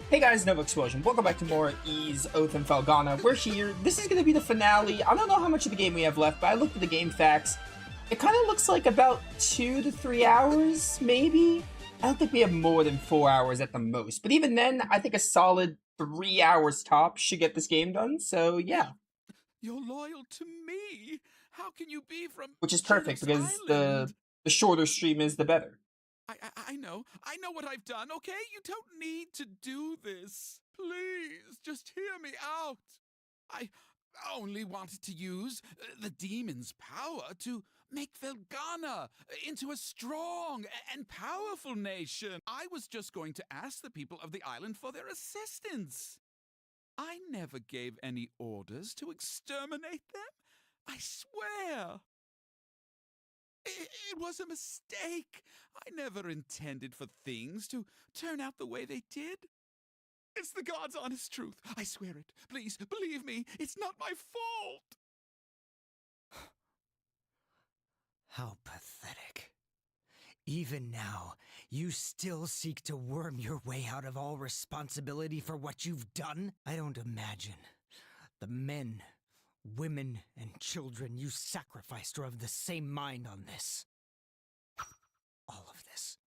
Hey guys, NovaExplosion. Welcome back to more Ease, Oath, and Felgana. We're here. This is going to be the finale. I don't know how much of the game we have left, but I looked at the game facts. It kind of looks like about 2 to 3 hours, maybe? I don't think we have more than 4 hours at the most. But even then, I think a solid 3 hours top should get this game done. So, yeah. You're loyal to me. How can you be from Which is perfect, Judas because Island? the shorter stream is the better. I know what I've done, okay? You don't need to do this. Please, just hear me out. I only wanted to use the demon's power to make Felgana into a strong and powerful nation. I was just going to ask the people of the island for their assistance. I never gave any orders to exterminate them. I swear. It was a mistake. I never intended for things to turn out the way they did. It's the God's honest truth. I swear it. Please, believe me. It's not my fault. How pathetic. Even now, you still seek to worm your way out of all responsibility for what you've done? I don't imagine the men, women, and children you sacrificed are of the same mind on this. All of this.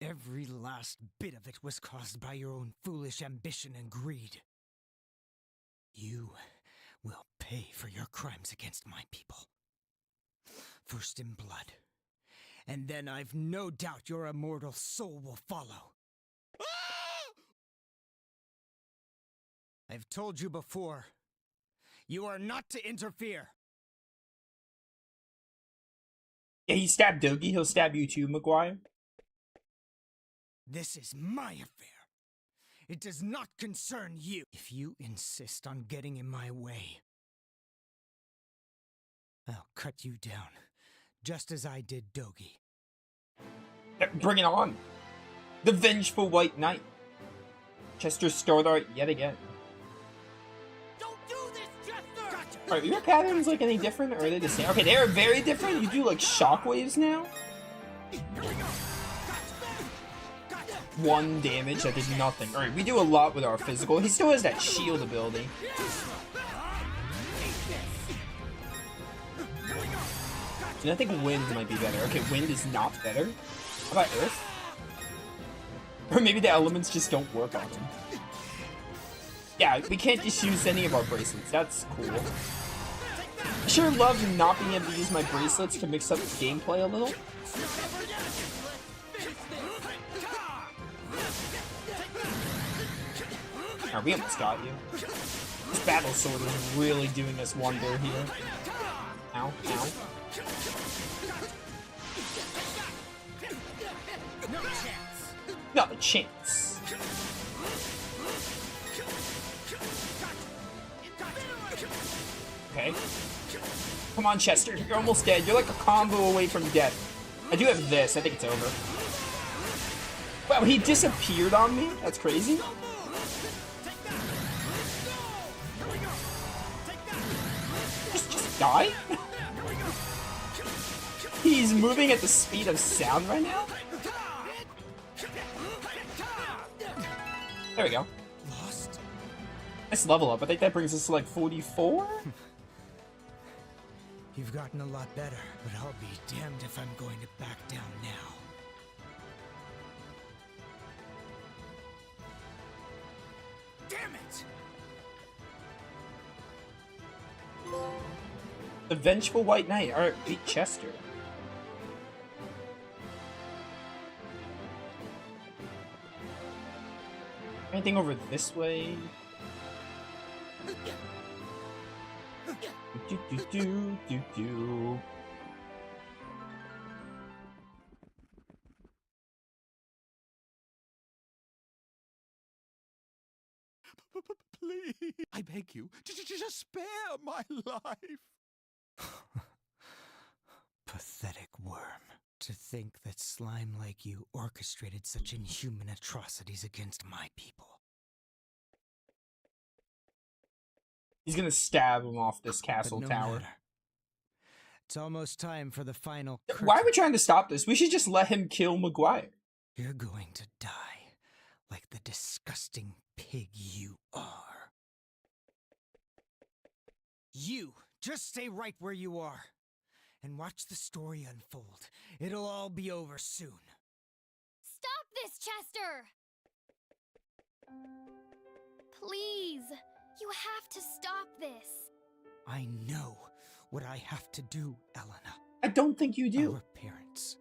Every last bit of it was caused by your own foolish ambition and greed. You will pay for your crimes against my people. First in blood. And then I've no doubt your immortal soul will follow. I've told you before, you are not to interfere. Yeah, he stabbed Dogi. He'll stab you too, Maguire. This is my affair. It does not concern you. If you insist on getting in my way, I'll cut you down, just as I did Dogi. Bring it on. The Vengeful White Knight. Chester starred art yet again. Don't do this, Chester! Are your patterns like any different, or are they the same? Okay, they are very different. You do like shockwaves now. 1 damage, that did nothing. Alright, we do a lot with our physical. He still has that shield ability. And I think wind might be better. Okay, wind is not better. How about earth? Or maybe the elements just don't work on him. Yeah, we can't just use any of our bracelets. That's cool. I sure love not being able to use my bracelets to mix up the gameplay a little. Oh, we almost got you. This battle sword is really doing us wonder here. Ow, ow. Not a chance. Okay. Come on, Chester. You're almost dead. You're like a combo away from death. I do have this. I think it's over. Wow, he disappeared on me? That's crazy. Just die? He's moving at the speed of sound right now? There we go. Nice level up. I think that brings us to like 44? You've gotten a lot better, but I'll be damned if I'm going to back down now. Damn it! The Vengeful White Knight. Alright, beat Chester. Anything over this way? Do. Please, I beg you, just spare my life. Pathetic worm. To think that slime like you orchestrated such inhuman atrocities against my people. He's gonna stab him off this castle tower. Matter. It's almost time for the final curtain. Why are we trying to stop this? We should just let him kill Maguire. You're going to die like the disgusting pig you are. You, just stay right where you are, and watch the story unfold. It'll all be over soon. Stop this, Chester! Please, you have to stop this. I know what I have to do, Elena. I don't think you do. Our parents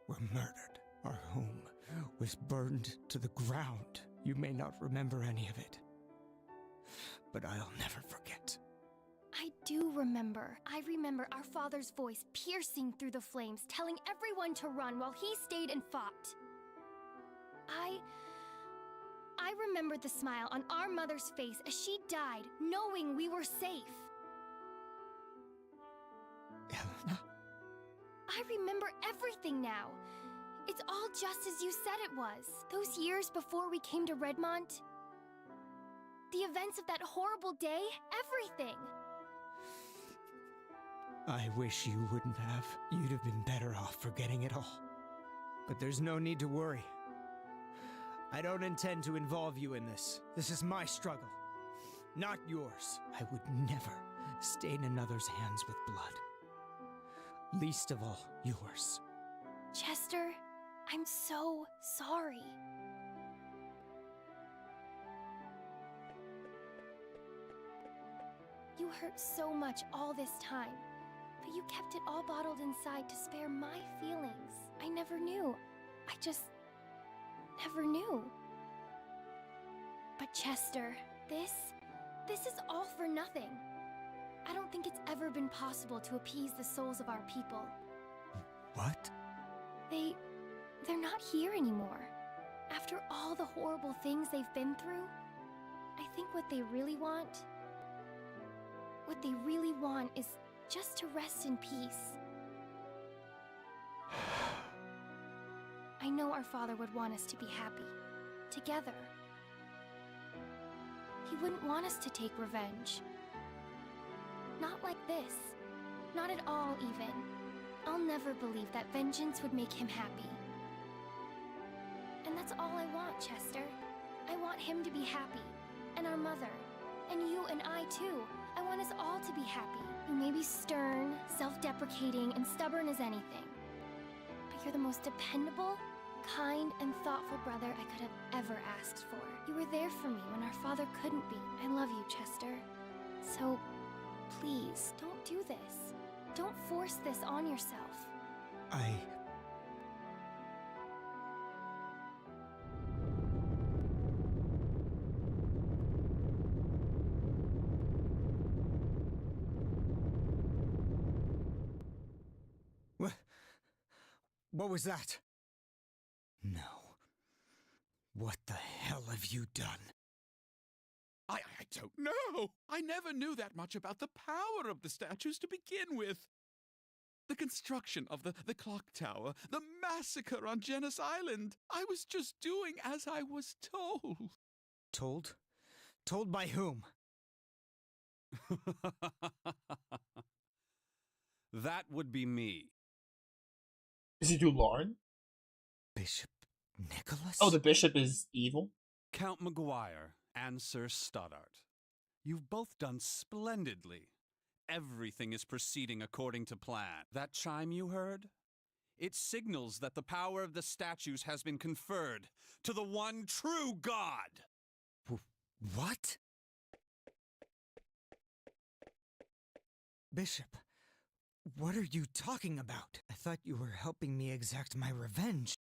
were murdered. Our home was burned to the ground. You may not remember any of it, but I'll never forget. I do remember. I remember our father's voice piercing through the flames, telling everyone to run while he stayed and fought. I remembered the smile on our mother's face as she died, knowing we were safe. Elena? I remember everything now. It's all just as you said it was. Those years before we came to Redmont. The events of that horrible day, everything. I wish you wouldn't have. You'd have been better off forgetting it all. But there's no need to worry. I don't intend to involve you in this. This is my struggle, not yours. I would never stain another's hands with blood. Least of all, yours. Chester, I'm so sorry. You hurt so much all this time, but you kept it all bottled inside to spare my feelings. I never knew. I just never knew. But Chester, this is all for nothing. I don't think it's ever been possible to appease the souls of our people. What? They're not here anymore. After all the horrible things they've been through, I think what they really want is just to rest in peace. I know our father would want us to be happy, together. He wouldn't want us to take revenge. Not like this. Not at all, even. I'll never believe that vengeance would make him happy. And that's all I want, Chester. I want him to be happy. And our mother. And you and I, too. I want us all to be happy. You may be stern, self-deprecating, and stubborn as anything. But you're the most dependable, kind, and thoughtful brother I could have ever asked for. You were there for me when our father couldn't be. I love you, Chester. So, please, don't do this. Don't force this on yourself. What was that? No. What the hell have you done? I don't know. I never knew that much about the power of the statues to begin with. The construction of the clock tower, the massacre on Genis Island. I was just doing as I was told. Told? Told by whom? That would be me. Does he do Lauren? Bishop Nicholas? Oh, the bishop is evil? Count Maguire and Sir Stoddart. You've both done splendidly. Everything is proceeding according to plan. That chime you heard? It signals that the power of the statues has been conferred to the one true God. What? Bishop, what are you talking about? I thought you were helping me exact my revenge.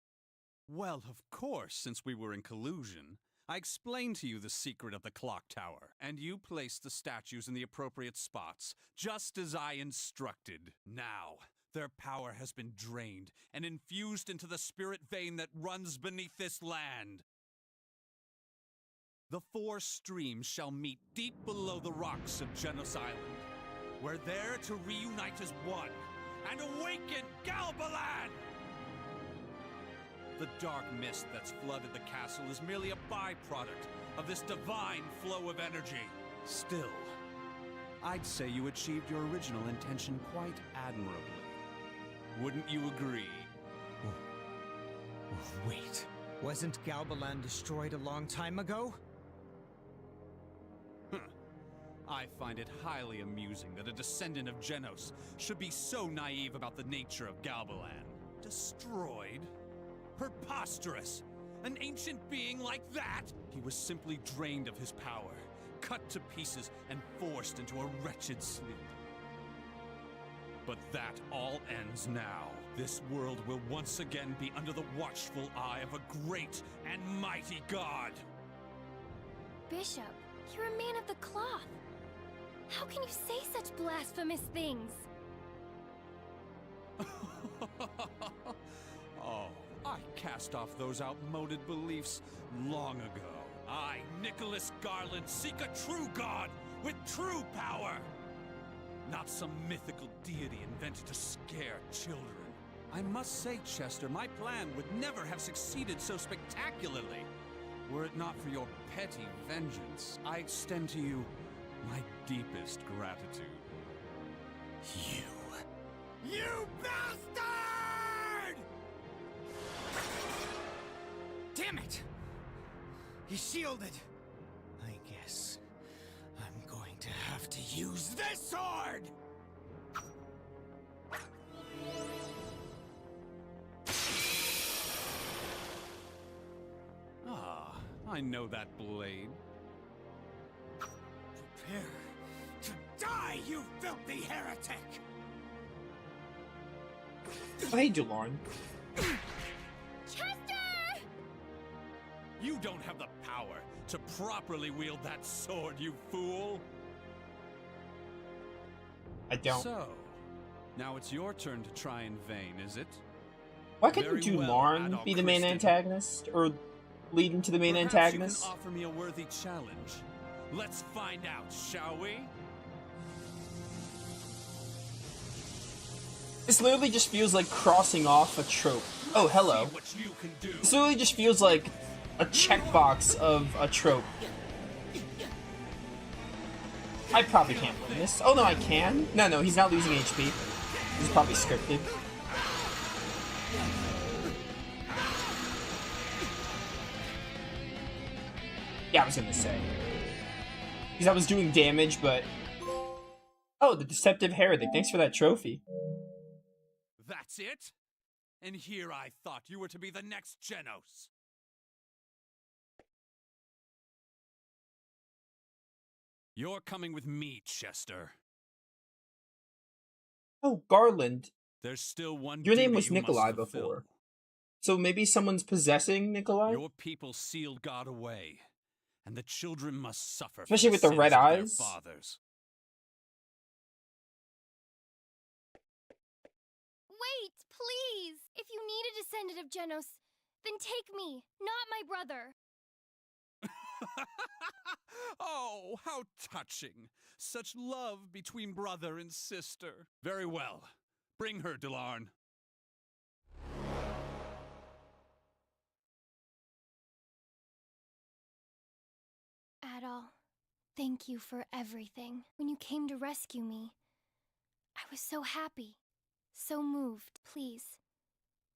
Well, of course, since we were in collusion. I explained to you the secret of the clock tower, and you placed the statues in the appropriate spots, just as I instructed. Now, their power has been drained and infused into the spirit vein that runs beneath this land. The four streams shall meet deep below the rocks of Genos Island. We're there to reunite as one and awaken Galbalan! The dark mist that's flooded the castle is merely a byproduct of this divine flow of energy. Still, I'd say you achieved your original intention quite admirably. Wouldn't you agree? Wait. Wasn't Galbalan destroyed a long time ago? I find it highly amusing that a descendant of Genos should be so naive about the nature of Galbalan. Destroyed? Preposterous! An ancient being like that? He was simply drained of his power, cut to pieces, and forced into a wretched sleep. But that all ends now. This world will once again be under the watchful eye of a great and mighty god. Bishop, you're a man of the cloth. How can you say such blasphemous things? Oh, I cast off those outmoded beliefs long ago. I, Nicholas Garland, seek a true god with true power! Not some mythical deity invented to scare children. I must say, Chester, my plan would never have succeeded so spectacularly. Were it not for your petty vengeance, I extend to you my deepest gratitude. You bastard! Damn it! He shielded. I guess I'm going to have to use this sword! Ah, I know that blade. Prepare to die, you filthy heretic! Oh, hey, Dulorn. Chester! You don't have the power to properly wield that sword, you fool! I don't. So, now it's your turn to try in vain, is it? Why couldn't Very well, Dulorn Adolf be the main Christian. antagonist? Or lead into the main Perhaps antagonist? you can offer me a worthy challenge. Let's find out, shall we? This literally just feels like crossing off a trope. Oh, hello. See what you can do. This literally just feels like a checkbox of a trope. I probably can't win this. Oh no, I can? No, he's not losing HP. This is probably scripted. Yeah, I was gonna say. Because I was doing damage, but... Oh, the Deceptive Heretic. Thanks for that trophy. That's it? And here I thought you were to be the next Genos. You're coming with me, Chester. Oh, Garland. There's still one Your name duty was you must Nikolai fulfill. before. So maybe someone's possessing Nikolai? Your people sealed God away, and the children must suffer Especially for with the sins red of eyes. their fathers. Wait, please! If you need a descendant of Genos, then take me, not my brother. Oh, how touching. Such love between brother and sister. Very well. Bring her, Delarn. Adol, thank you for everything. When you came to rescue me, I was so happy, so moved. Please,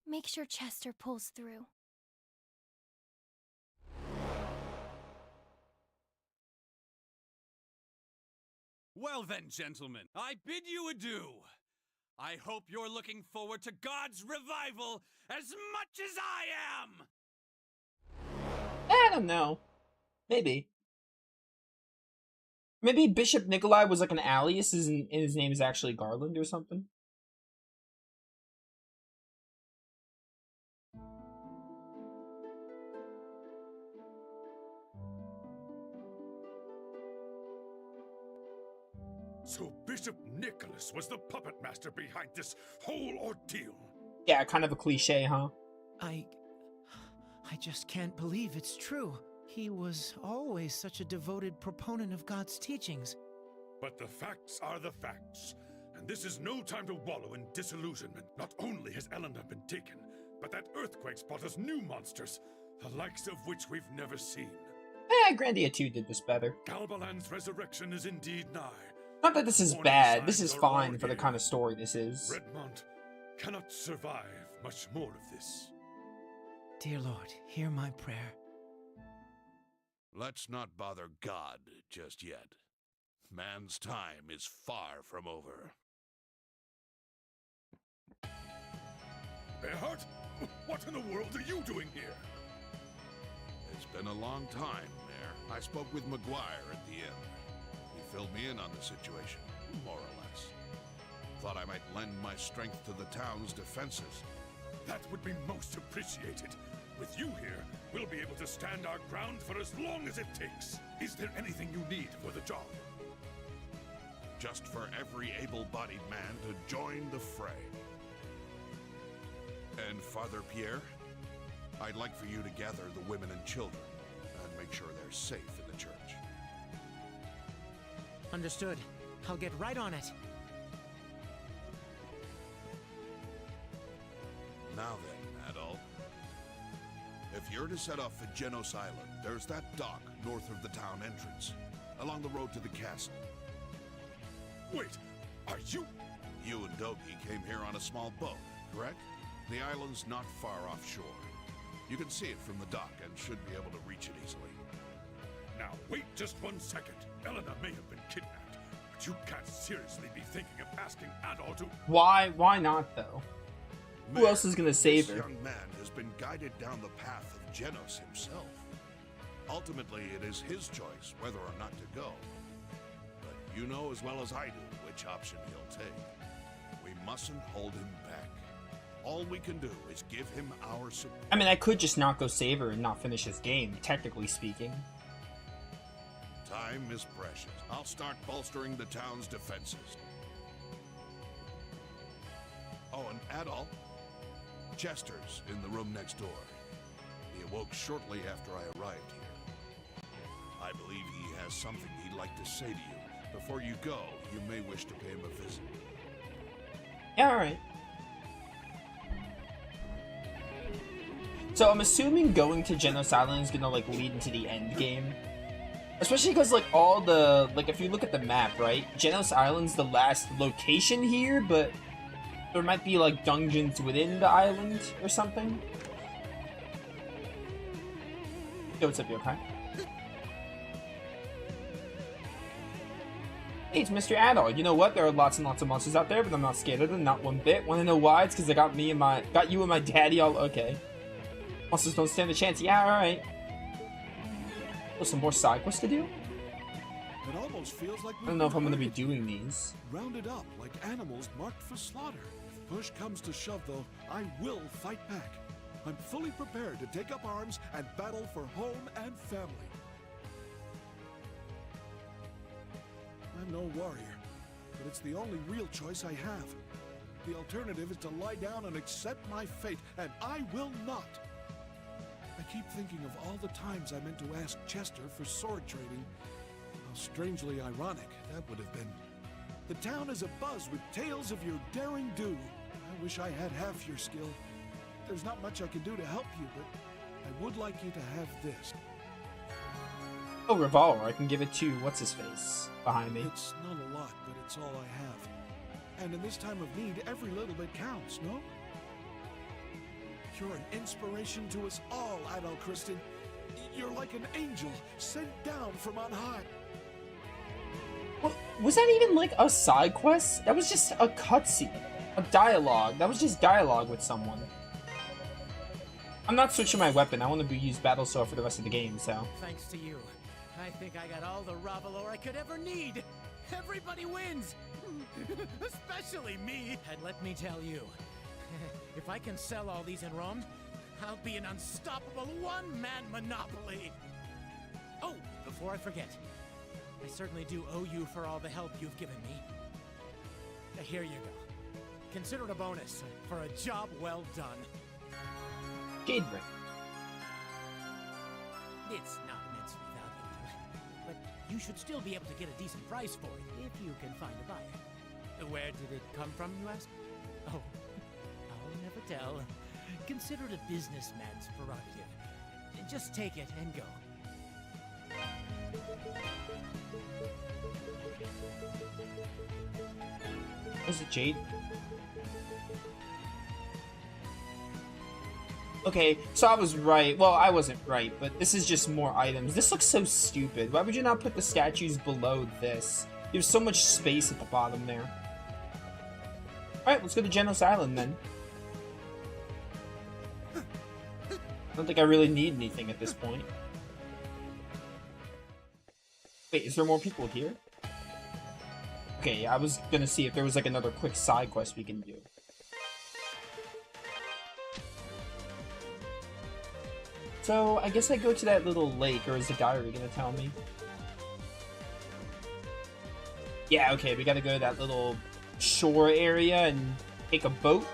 make sure Chester pulls through. Well then, gentlemen, I bid you adieu. I hope you're looking forward to God's revival as much as I am! I don't know. Maybe. Maybe Bishop Nikolai was like an alias and his name is actually Garland or something. So Bishop Nicholas was the puppet master behind this whole ordeal. Yeah, kind of a cliche, huh? I just can't believe it's true. He was always such a devoted proponent of God's teachings. But the facts are the facts. And this is no time to wallow in disillusionment. Not only has Elena been taken, but that earthquake's brought us new monsters, the likes of which we've never seen. Grandia 2 did this better. Galbalan's resurrection is indeed nigh. Not that this is Warning bad, this signs is are fine all for the here. kind of story this is. Redmont cannot survive much more of this. Dear Lord, hear my prayer. Let's not bother God just yet. Man's time is far from over. Earhart? What in the world are you doing here? It's been a long time, Mayor. I spoke with McGuire at the inn. He filled me in on the situation, more or less. Thought I might lend my strength to the town's defenses. That would be most appreciated. With you here, we'll be able to stand our ground for as long as it takes. Is there anything you need for the job? Just for every able-bodied man to join the fray. And Father Pierre, I'd like for you to gather the women and children and make sure they're safe in the church. Understood. I'll get right on it. Now then, adult. If you're to set off for Genos Island, there's that dock north of the town entrance, along the road to the castle. Wait, are you? You and Dogi came here on a small boat, correct? The island's not far offshore. You can see it from the dock and should be able to reach it easily. Now, wait just 1 second. Elena may have been kidnapped, but you can't seriously be thinking of asking Adol to... Why not, though? Who else is gonna save her? This young man has been guided down the path of Genos himself. Ultimately, it is his choice whether or not to go. But you know as well as I do which option he'll take. We mustn't hold him back. All we can do is give him our support. I mean, I could just not go save her and not finish his game, technically speaking. Time is precious. I'll start bolstering the town's defenses. Oh, and Adol, Chester's in the room next door. He awoke shortly after I arrived here. I believe he has something he'd like to say to you. Before you go, you may wish to pay him a visit. Yeah, alright. So I'm assuming going to Genos Island is gonna like lead into the end game. Especially because like all the, like if you look at the map, right? Genos Island's the last location here, but there might be like dungeons within the island or something. Yo, what's up, you okay? Hey, it's Mr. Adol. You know what? There are lots and lots of monsters out there, but I'm not scared of them, not one bit. Wanna know why? It's because they got you and my daddy all okay. Monsters don't stand a chance. Yeah, alright. Oh, some more side quests to do? It almost feels like I don't know if I'm gonna be doing these. Rounded up like animals marked for slaughter. If push comes to shove, though, I will fight back. I'm fully prepared to take up arms and battle for home and family. I'm no warrior, but it's the only real choice I have. The alternative is to lie down and accept my fate, and I will not. I keep thinking of all the times I meant to ask Chester for sword training. How strangely ironic that would have been. The town is abuzz with tales of your daring do. I wish I had half your skill. There's not much I can do to help you, but I would like you to have this. Oh, revolver. I can give it to what's-his-face behind me. It's not a lot, but it's all I have. And in this time of need, every little bit counts, no? You're an inspiration to us all, Adol Kristen. You're like an angel sent down from on high. What, was that even like a side quest? That was just a cutscene. A dialogue. That was just dialogue with someone. I'm not switching my weapon. I want to use Battle Sword for the rest of the game, so. Thanks to you, I think I got all the Ravalor I could ever need. Everybody wins, especially me. And let me tell you, if I can sell all these in Rome, I'll be an unstoppable one-man monopoly. Oh, before I forget, I certainly do owe you for all the help you've given me. Here you go. Consider it a bonus for a job well done. Jade Ring. It's not immensely valuable, but you should still be able to get a decent price for it if you can find a buyer. Where did it come from, you ask? Oh, I'll never tell. Consider it a businessman's prerogative. Just take it and go. Was it Jade? Okay, so I was right. Well, I wasn't right, but this is just more items. This looks so stupid. Why would you not put the statues below this? There's so much space at the bottom there. Alright, let's go to Genos Island then. I don't think I really need anything at this point. Wait, is there more people here? Okay, I was gonna see if there was like another quick side quest we can do. So, I guess I go to that little lake, or is the diary gonna tell me? Yeah, okay, we gotta go to that little shore area and take a boat.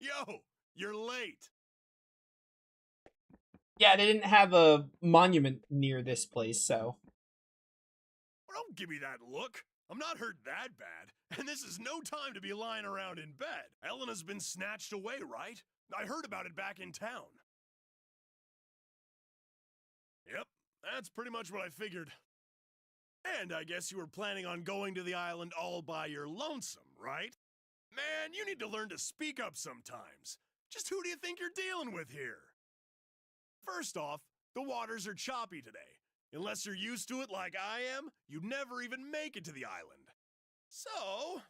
Yo, you're late. Yeah, they didn't have a monument near this place, so... Don't give me that look. I'm not hurt that bad, and this is no time to be lying around in bed. Elena's been snatched away, right? I heard about it back in town. Yep, that's pretty much what I figured. And I guess you were planning on going to the island all by your lonesome, right? Man, you need to learn to speak up sometimes. Just who do you think you're dealing with here? First off, the waters are choppy today. Unless you're used to it like I am, you'd never even make it to the island. So,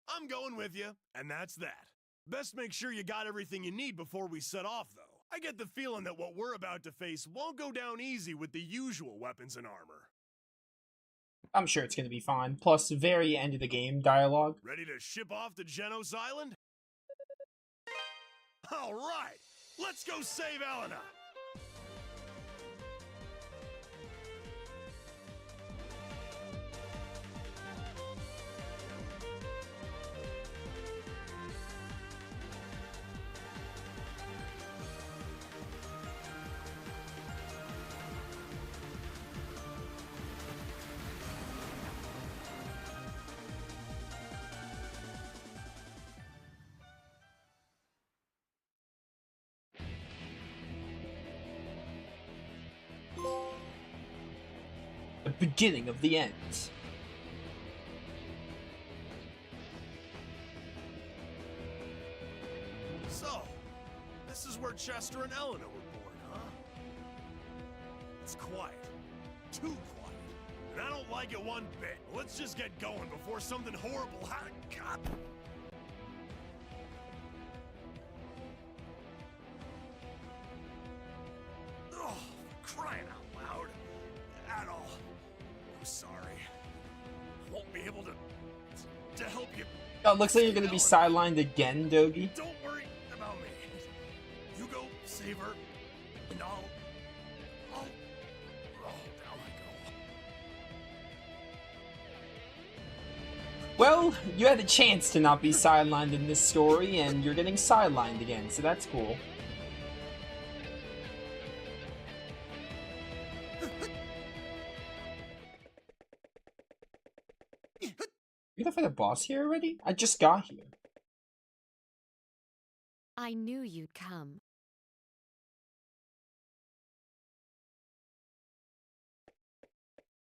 I'm going with you, and that's that. Best make sure you got everything you need before we set off, though. I get the feeling that what we're about to face won't go down easy with the usual weapons and armor. I'm sure it's gonna be fine. Plus, very end of the game dialogue. Ready to ship off to Genos Island? All right, let's go save Elena! The beginning of the end. So, this is where Chester and Elena were born, huh? It's quiet. Too quiet. And I don't like it one bit. Let's just get going before something horrible happens. God. Oh, crying out loud. At all. I'm sorry. I won't be able to help you. Oh, it looks like you're gonna be sidelined again, Dogi. Don't worry about me. You go save her, and I'll oh, down I go. Well, you had a chance to not be sidelined in this story, and you're getting sidelined again, so that's cool. You gonna fight the boss here already? I just got here. I knew you'd come.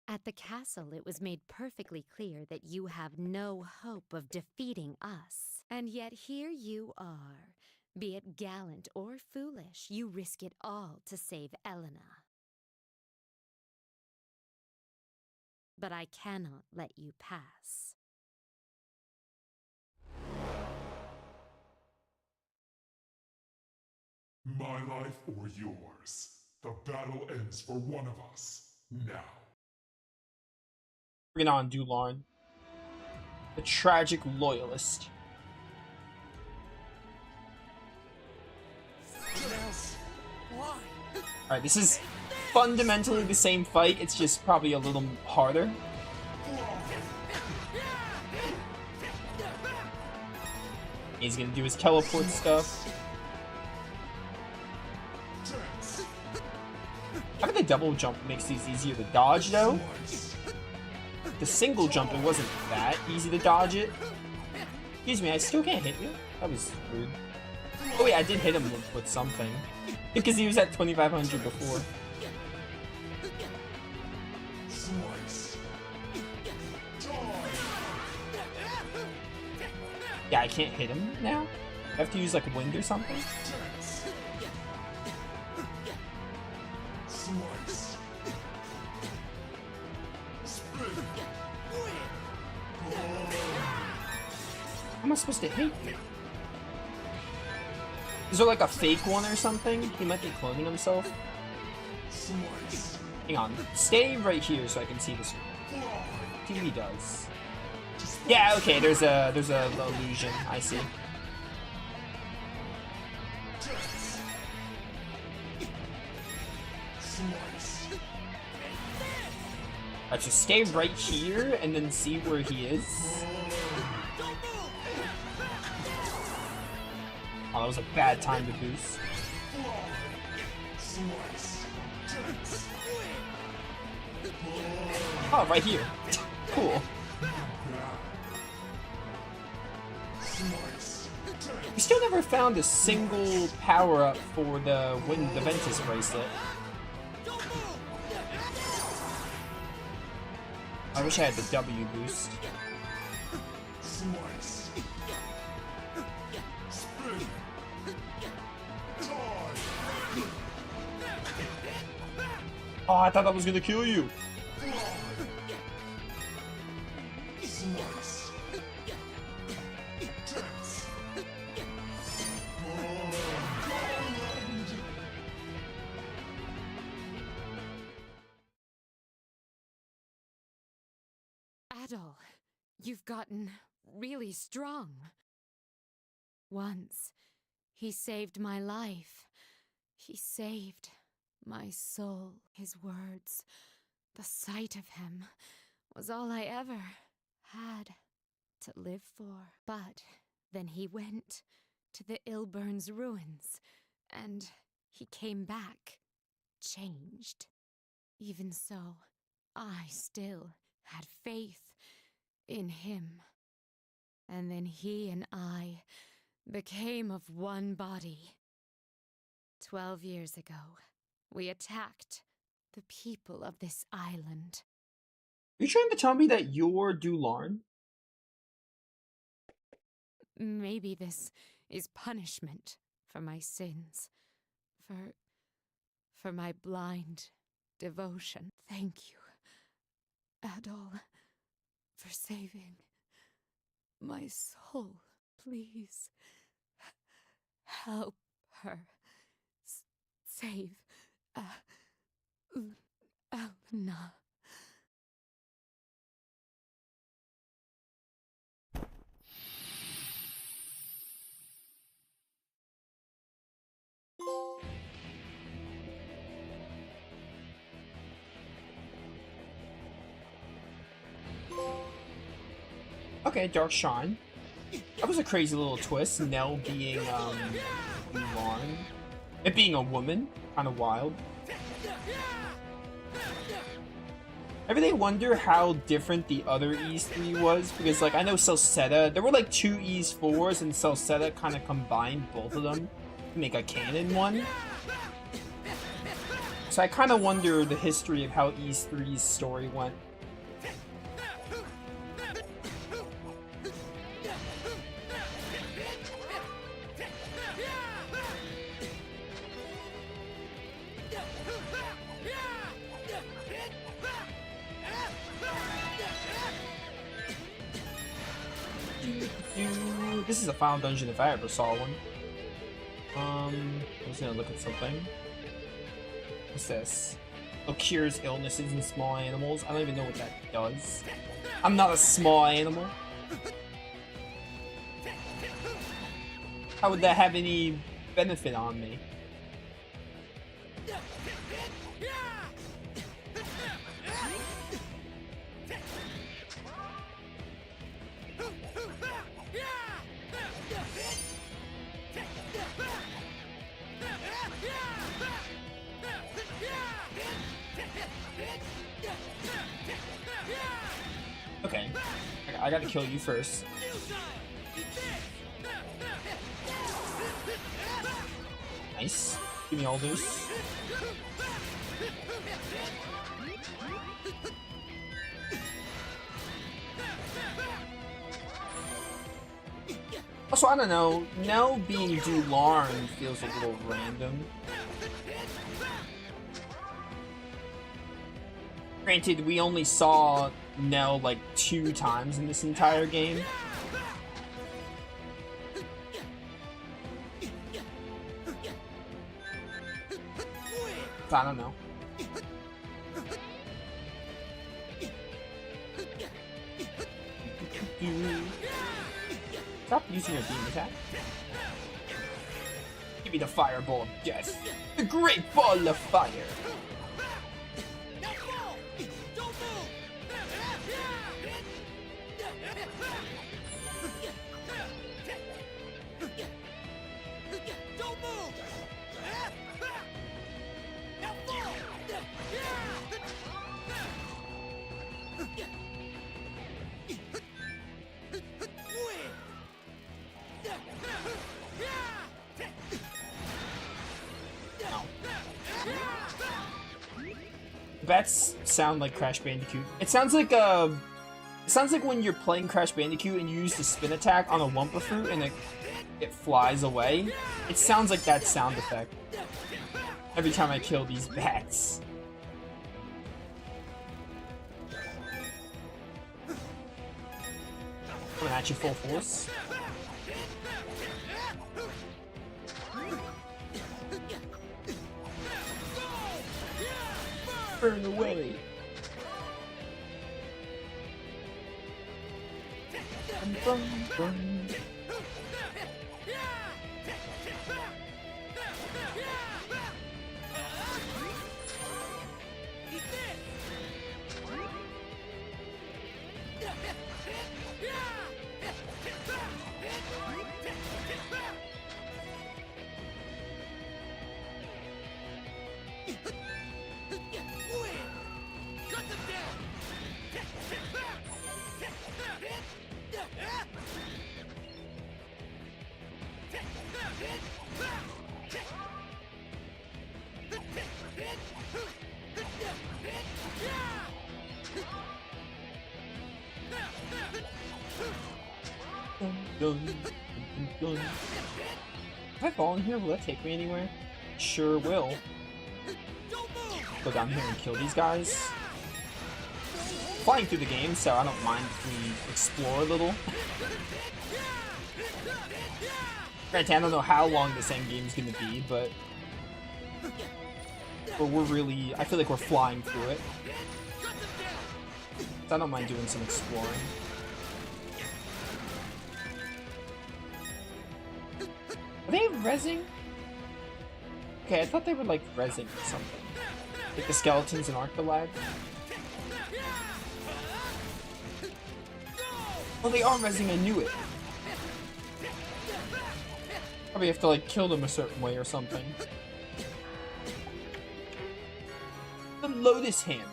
At the castle, it was made perfectly clear that you have no hope of defeating us. And yet here you are. Be it gallant or foolish, you risk it all to save Elena. But I cannot let you pass. My life or yours? The battle ends for one of us now. Bring it on, Dularn. The tragic loyalist. Alright, this is fundamentally the same fight, it's just probably a little harder. He's gonna do his teleport stuff. Having the double jump makes these easier to dodge, though. The single jump, it wasn't that easy to dodge it. Excuse me, I still can't hit you? That was rude. Oh wait, I did hit him with something. Because he was at 2,500 before. Yeah, I can't hit him now? I have to use like wind or something? How am I supposed to hit you? Is there like a fake one or something? He might be cloning himself. Hang on. Stay right here so I can see this. See what he does. Yeah, okay, there's a illusion. I see. Alright, so stay right here and then see where he is. Oh, that was a bad time to boost. Oh, right here. Cool. We still never found a single power-up for the Ventus bracelet. I wish I had the W boost. Oh, I thought that was gonna kill you. Adol, you've gotten really strong. Once, he saved my life. He saved my soul. His words, the sight of him, was all I ever had to live for. But then he went to the Ilburn's ruins, and he came back, changed. Even so, I still had faith in him. And then he and I became of one body. 12 years ago, we attacked the people of this island. Are you trying to tell me that you're Dularn? Maybe this is punishment for my sins, for my blind devotion. Thank you, Adol, for saving my soul. Please help her save Elena. Okay, Dark Shine. That was a crazy little twist. Nell being, Mulan. It being a woman. Kind of wild. I really wonder how different the other Ys 3 was, because, like, I know Celceta, there were, like, 2 Ys 4s, and Celceta kind of combined both of them to make a canon one. So I kind of wonder the history of how Ys 3's story went. This is a final dungeon if I ever saw one. I'm just gonna look at something. What's this? Oh, cures illnesses in small animals. I don't even know what that does. I'm not a small animal. How would that have any benefit on me? Okay, I gotta kill you first. Nice. Give me all those. Also, I don't know. Nell being Dularn feels a little random. Granted, we only saw Nell like 2 times in this entire game. I don't know. Stop using your beam attack. Give me the fireball of death. The great ball of fire. Bats sound like Crash Bandicoot. It sounds like when you're playing Crash Bandicoot and you use the spin attack on a Wumpa fruit and it flies away. It sounds like that sound effect every time I kill these bats. Coming at you full force. Burn away. Bum, bum, bum. If I fall in here, will that take me anywhere? Sure will. Go down here and kill these guys. Flying through the game, so I don't mind if we explore a little. Granted, I don't know how long this end game is going to be, but we're really, I feel like we're flying through it. So I don't mind doing some exploring. Are they rezzing? Okay, I thought they were like rezzing or something. Like the skeletons in Arcalag. Oh, they are rezzing, I knew it. Probably have to like kill them a certain way or something. The Lotus Hammer.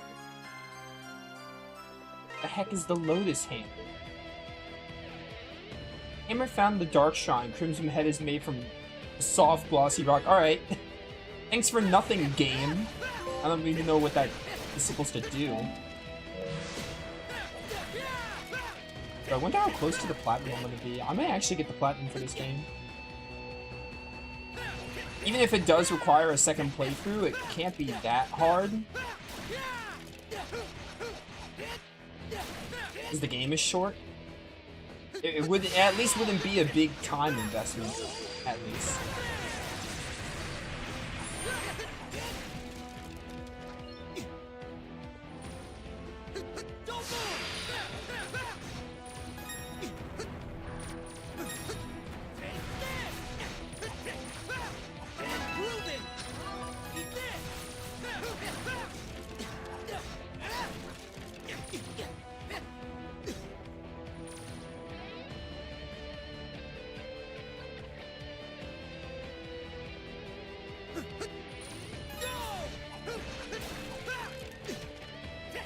The heck is the Lotus Hammer? Hammer found the Dark Shrine. Crimson Head is made from soft, glossy rock. Alright. Thanks for nothing, game. I don't even know what that is supposed to do. But I wonder how close to the platinum I'm going to be. I might actually get the platinum for this game. Even if it does require a second playthrough, it can't be that hard. Because the game is short. It would at least wouldn't be a big time investment, at least.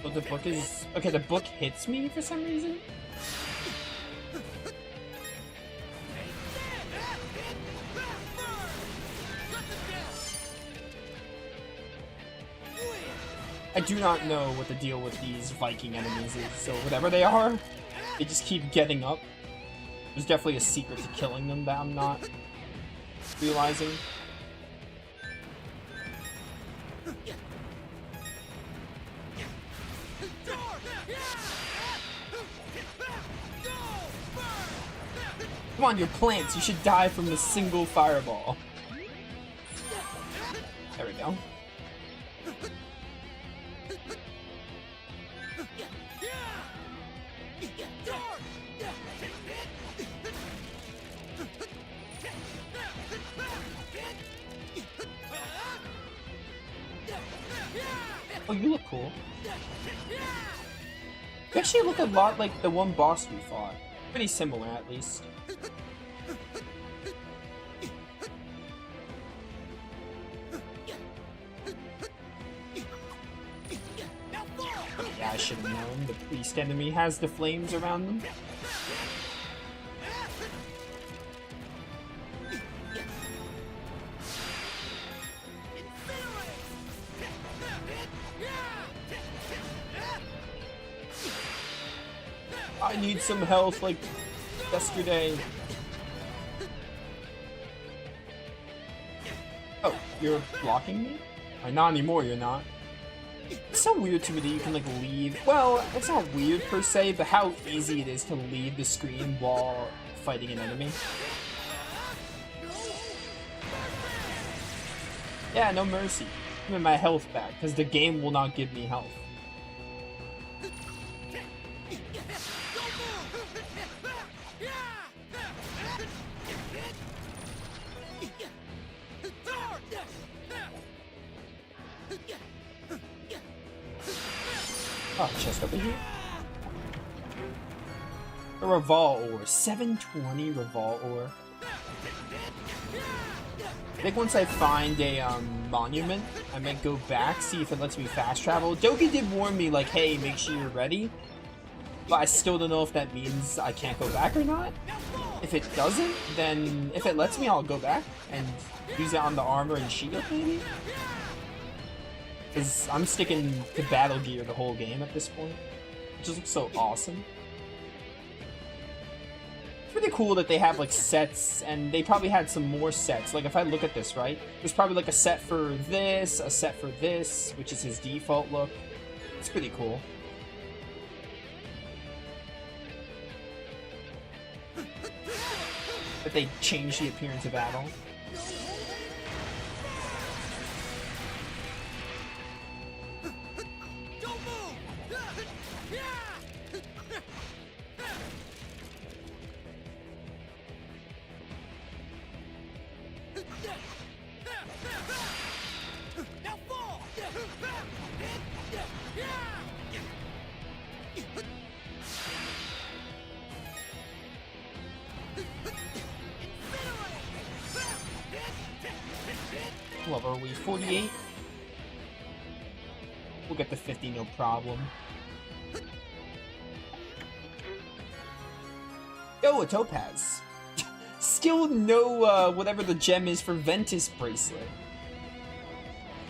Oh, the book is... Okay, the book hits me for some reason? I do not know what the deal with these Viking enemies is, so whatever they are, they just keep getting up. There's definitely a secret to killing them that I'm not realizing. Come on, you're plants. You should die from a single fireball. There we go. Oh, you look cool. You actually look a lot like the one boss we fought. Pretty similar, at least. Yeah, I should have known. The priest enemy has the flames around them. I need some health like yesterday. Oh, you're blocking me? Not anymore, you're not. It's so weird to me that you can, like, leave. Well, it's not weird per se, but how easy it is to leave the screen while fighting an enemy. Yeah, no mercy. Give me my health back, because the game will not give me health. Oh, chest over here. A Reval Ore. 720 Reval Ore. I think once I find a monument, I might go back, see if it lets me fast travel. Doki did warn me, like, hey, make sure you're ready. But I still don't know if that means I can't go back or not. If it doesn't, then if it lets me, I'll go back and use it on the armor and shield, maybe? Because I'm sticking to battle gear the whole game at this point. It just looks so awesome. It's pretty cool that they have, like, sets, and they probably had some more sets. Like, if I look at this, right? There's probably, like, a set for this, a set for this, which is his default look. It's pretty cool. That they changed the appearance of battle. What are we, 48? We'll get to 50, no problem. Oh, a topaz. Still no, whatever the gem is for Ventus bracelet.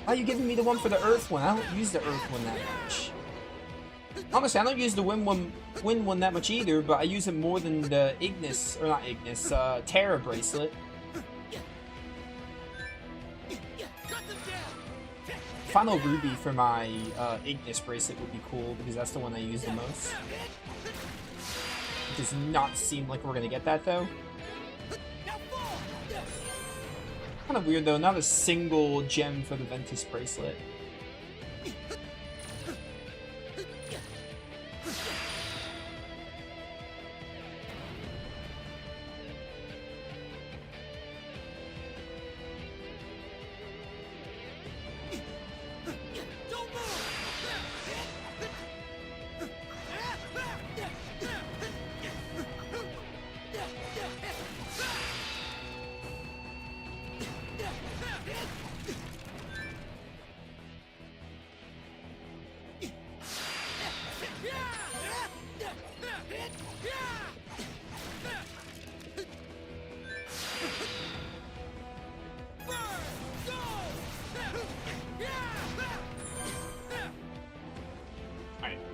Why are you giving me the one for the Earth one? I don't use the Earth one that much. Honestly, I don't use the wind one that much either, but I use it more than the Ignis, or not Ignis, Terra bracelet. Final Ruby for my Ignis bracelet would be cool, because that's the one I use the most. It does not seem like we're gonna get that, though. Kind of weird, though. Not a single gem for the Ventus bracelet.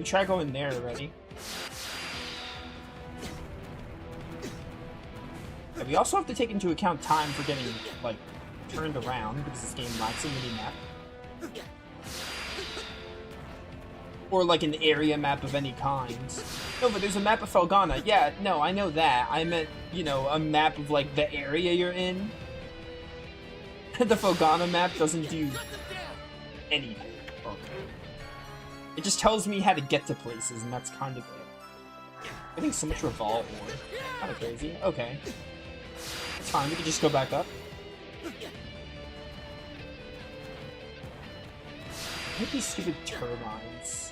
We tried going there already. Yeah, we also have to take into account time for getting, like, turned around, because this game lacks a mini-map. Or, like, an area map of any kind. No, but there's a map of Felgana. Yeah, no, I know that. I meant, you know, a map of, like, the area you're in. The Felgana map doesn't do anything. It just tells me how to get to places, and that's kind of it. I think so much Revolve ore. Kind of crazy. Okay. It's fine, we can just go back up. I hate these stupid turbines.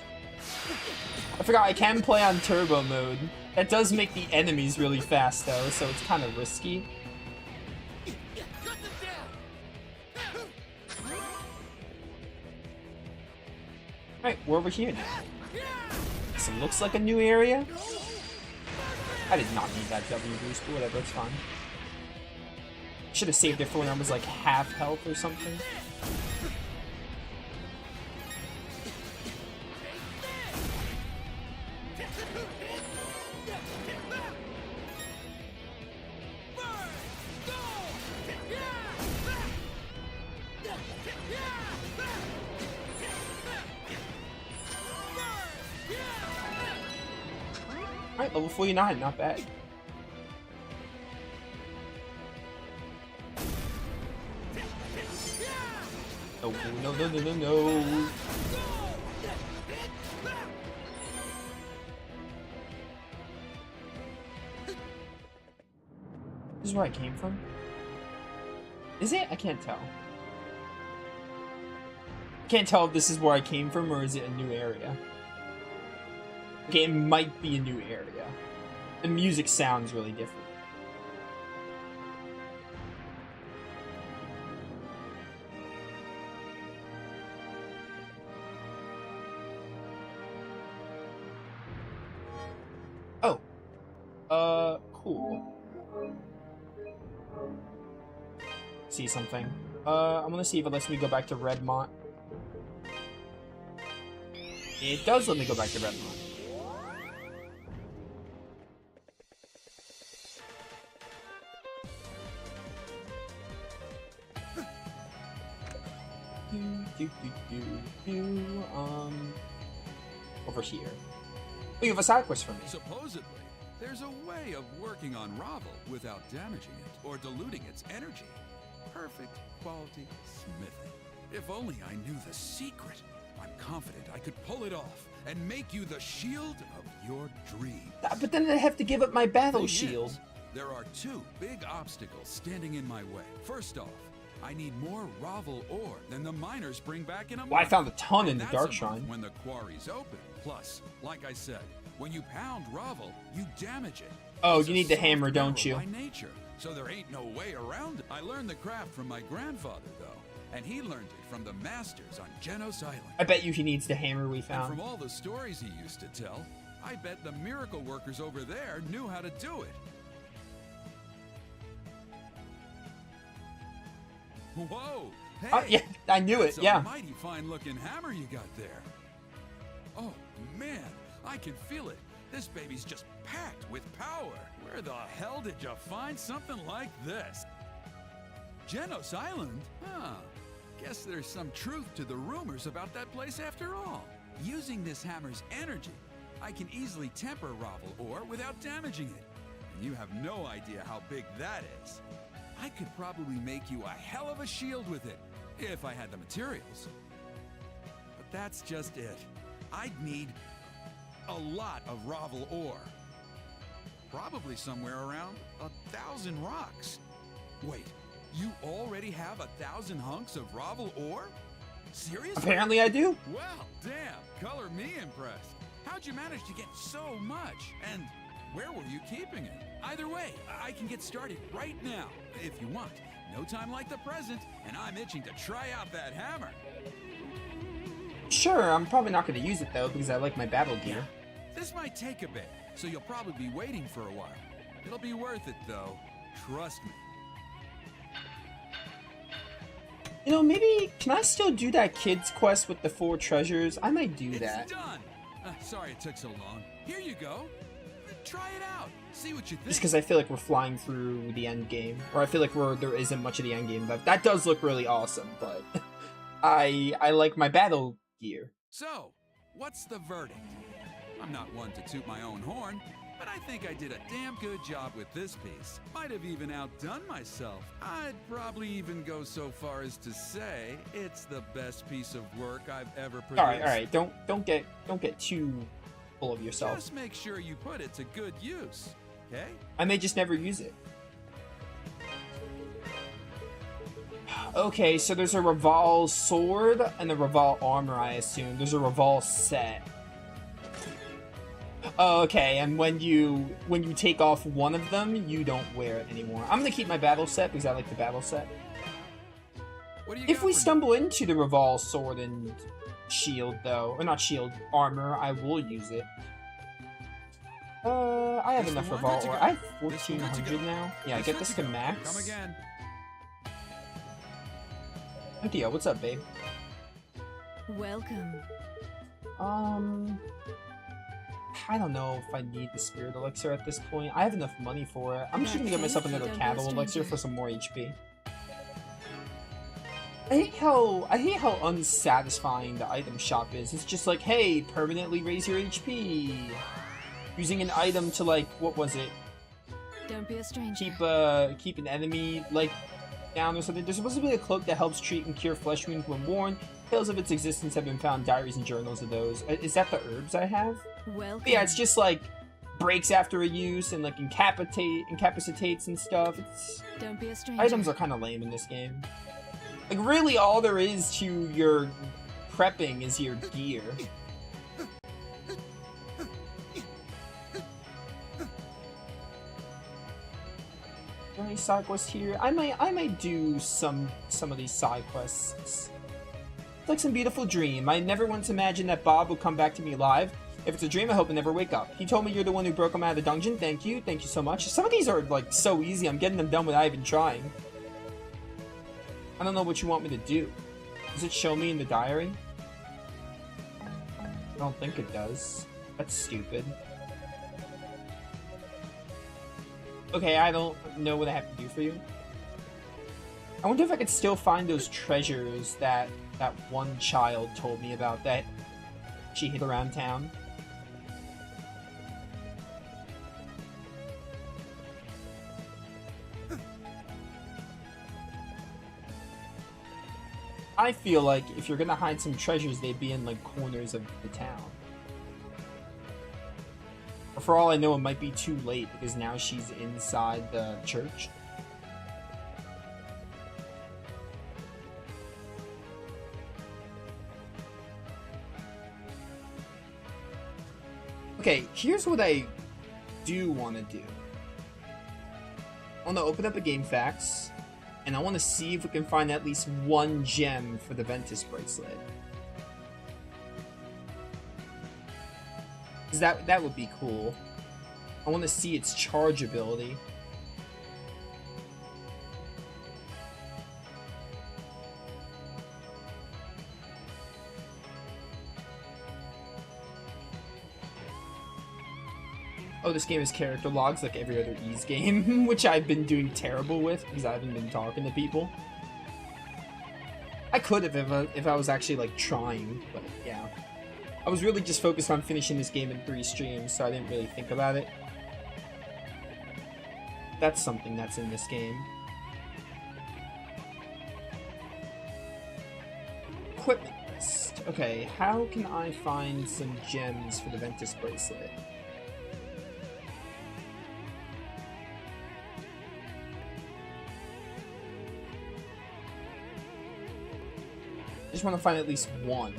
I forgot I can play on turbo mode. That does make the enemies really fast though, so it's kind of risky. Alright, we're over here now. So it looks like a new area. I did not need that W boost, but whatever, it's fine. Should have saved it for when I was like half health or something. Alright, level 49, not bad. No, no, no, no, no, no. This is where I came from? Is it? I can't tell. I can't tell if this is where I came from or is it a new area. Okay, it might be a new area. The music sounds really different. Oh. Cool. See something. I'm gonna see if it lets me go back to Redmont. It does let me go back to Redmont. Over here. Oh, you have a side quest for me. Supposedly, there's a way of working on Ravel without damaging it or diluting its energy. Perfect quality smithing. If only I knew the secret. I'm confident I could pull it off and make you the shield of your dreams. But then I have to give up my battle Thing shield. is, there are two big obstacles standing in my way. First off, I need more Ravel ore than the miners bring back in a month. Well, I found a ton in And the that's Dark a Shrine. month when the quarry's open. Plus, like I said, when you pound Ravel, you damage it. Oh, It's you a need the soft hammer, don't metal you? By nature, so there ain't no way around it. I learned the craft from my grandfather, though, and he learned it from the masters on Genos Island. I bet you he needs the hammer we And found. from all the stories he used to tell, I bet the miracle workers over there knew how to do it. Whoa! Hey! Oh, yeah, I knew it, That's yeah. a mighty fine-looking hammer you got there. Oh, man, I can feel it. This baby's just packed with power. Where the hell did you find something like this? Genos Island? Huh. Guess there's some truth to the rumors about that place after all. Using this hammer's energy, I can easily temper Ravel ore without damaging it. And you have no idea how big that is. I could probably make you a hell of a shield with it, if I had the materials. But that's just it. I'd need a lot of Ravel ore. Probably somewhere around 1,000 rocks. Wait, you already have 1,000 hunks of Ravel ore? Seriously? Apparently I do. Well, damn, color me impressed. How'd you manage to get so much? And where were you keeping it? Either way, I can get started right now, if you want. No time like the present, and I'm itching to try out that hammer. Sure, I'm probably not going to use it though because I like my battle gear. This might take a bit, so you'll probably be waiting for a while. It'll be worth it, though. Trust me. You know, maybe, can I still do that kid's quest with the 4 treasures? I might do It's that. done! Sorry it took so long. Here you go. Try it out. See what you think. Just because I feel like we're flying through the end game, or I feel like there isn't much of the end game left. That does look really awesome, but I like my battle gear. So, what's the verdict? I'm not one to toot my own horn, but I think I did a damn good job with this piece. Might have even outdone myself. I'd probably even go so far as to say it's the best piece of work I've ever produced. All right. Don't get too full of yourself. Just make sure you put it to good use, okay? I may just never use it. Okay, so there's a Reval sword and a Reval armor, I assume. There's a Reval set. Oh, okay, and when you take off one of them, you don't wear it anymore. I'm gonna keep my battle set because I like the battle set. If we stumble into the Reval sword and shield, though, or not shield, armor, I will use it. I have enough Reval. I have 1400 now. Yeah, I get this to max. Come again. Theo, what's up, babe? Welcome. I don't know if I need the spirit elixir at this point. I have enough money for it. I'm just gonna get myself another cattle elixir for some more HP. I hate how unsatisfying the item shop is. It's just like, hey, permanently raise your HP. Using an item to, like, what was it? Don't be a stranger. Keep an enemy like down or something. There's supposed to be a cloak that helps treat and cure flesh wounds when worn. Tales of its existence have been found, diaries and journals of those. Is that the herbs I have? Welcome. But yeah, it's just like breaks after a use and like incapacitates and stuff. Don't be a stranger. Items are kind of lame in this game. Like really, all there is to your prepping is your gear. Any side quests here? I might do some of these side quests. It's like some beautiful dream. I never once imagined that Bob would come back to me alive. If it's a dream, I hope I never wake up. He told me you're the one who broke him out of the dungeon. Thank you so much. Some of these are like so easy. I'm getting them done without even trying. I don't know what you want me to do. Does it show me in the diary? I don't think it does. That's stupid. Okay, I don't know what I have to do for you. I wonder if I could still find those treasures that one child told me about that she hid around town. I feel like if you're gonna hide some treasures, they'd be in like corners of the town. For all I know, it might be too late because now she's inside the church. Okay, here's what I do want to do. I want to open up a game facts, and I want to see if we can find at least one gem for the Ventus bracelet. Because that would be cool. I want to see its charge ability. Oh, this game is character logs like every other Ys game, which I've been doing terrible with because I haven't been talking to people. I could have if I was actually like trying, but yeah. I was really just focused on finishing this game in 3 streams, so I didn't really think about it. That's something that's in this game. Equipment list. Okay, how can I find some gems for the Ventus bracelet? I just want to find at least one.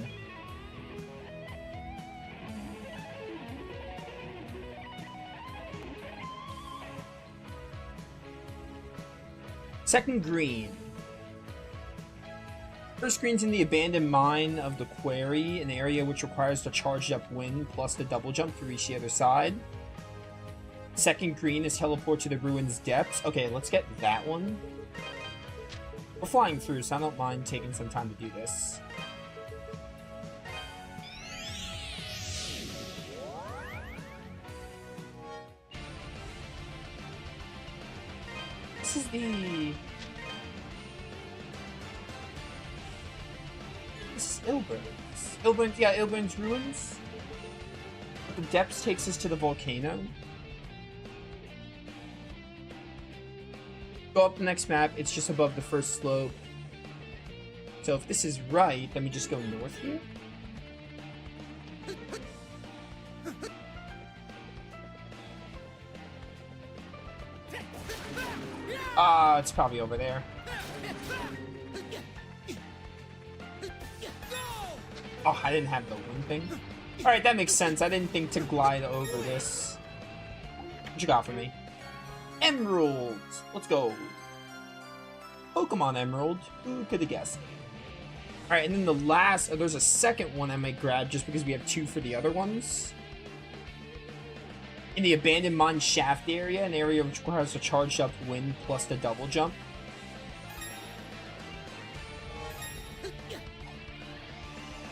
Second green. First green's in the abandoned mine of the quarry, an area which requires the charged up wind plus the double jump to reach the other side. Second green is teleport to the ruins depths. Okay, let's get that one. We're flying through, so I don't mind taking some time to do this. this is the... This is Ilburn's. Ilburn's, yeah, Ilburn's Ruins. The depths takes us to the volcano. Go up the next map, it's just above the first slope. So if this is right, then we just go north here. It's probably over there. Oh, I didn't have the wind thing. Alright, that makes sense. I didn't think to glide over this. What you got for me? Emeralds! Let's go. Pokemon Emerald. Who could have guessed? Alright, and then the last... there's a second one I might grab just because we have 2 for the other ones. In the abandoned mine shaft area, an area which requires a charged up wind plus the double jump.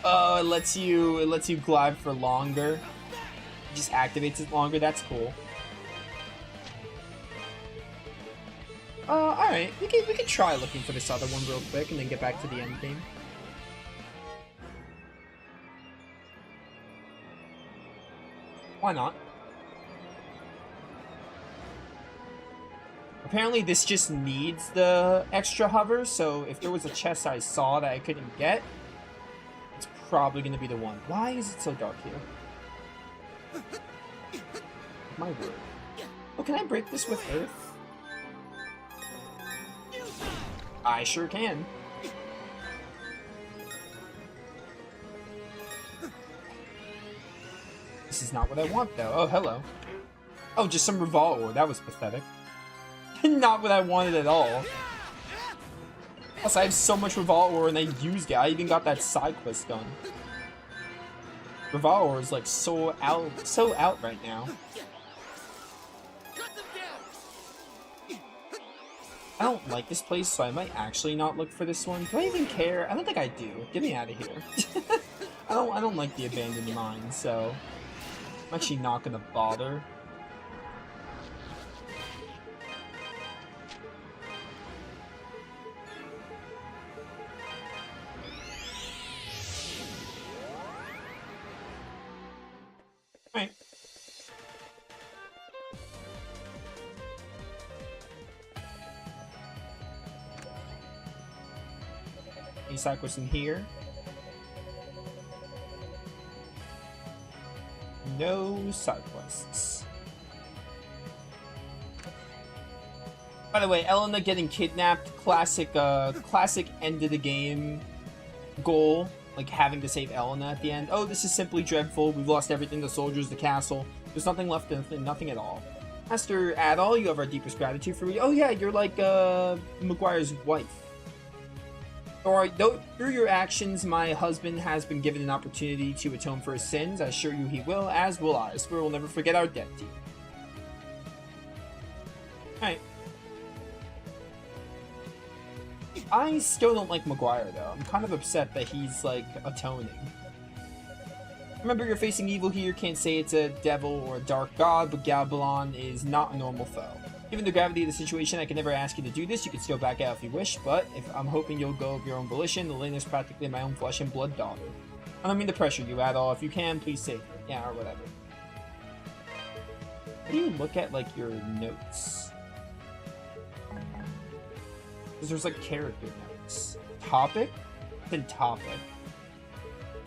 Oh, it lets you glide for longer. It just activates it longer. That's cool. Alright, we can try looking for this other one real quick and then get back to the end game. Why not? Apparently this just needs the extra hover, so if there was a chest I saw that I couldn't get, it's probably going to be the one. Why is it so dark here? My word. Oh, can I break this with Earth? I sure can. This is not what I want, though. Oh, hello. Oh, just some Revolt Ore. That was pathetic. Not what I wanted at all. Plus, I have so much Revolt Ore and I used it. I even got that side quest done. Revolt Ore is like so out right now. I don't like this place, so I might actually not look for this one. Do I even care? I don't think I do. Get me out of here. I don't like the abandoned mine, so I'm actually not gonna bother. Alright. Any side quests in here? No side quests. By the way, Elena getting kidnapped, classic end of the game goal. Like having to save Elena at the end. Oh, this is simply dreadful. We've lost everything, the soldiers, the castle. There's nothing left, nothing at all. Master Adol, you have our deepest gratitude for me. Oh yeah, you're like, Maguire's wife. Alright, through your actions, my husband has been given an opportunity to atone for his sins. I assure you he will, as will I. Swear we'll never forget our debt to you. Alright. I still don't like Maguire, though. I'm kind of upset that he's, like, atoning. Remember, you're facing evil here. Can't say it's a devil or a dark god, but Gabalon is not a normal foe. Given the gravity of the situation, I can never ask you to do this. You can still back out if you wish, but if I'm hoping you'll go of your own volition. The Lane is practically my own flesh and blood daughter. I don't mean to pressure you at all. If you can, please save her. Yeah, or whatever. How do you look at, like, your notes? Because there's, like, character notes. Topic? Then topic.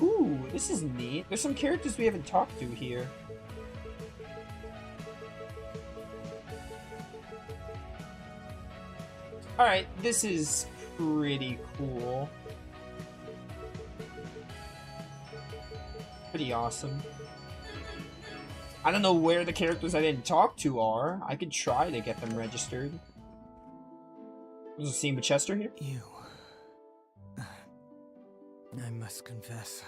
Ooh, this is neat. There's some characters we haven't talked to here. Alright, this is pretty cool. Pretty awesome. I don't know where the characters I didn't talk to are. I could try to get them registered. There's a scene with Chester here? You. I must confess,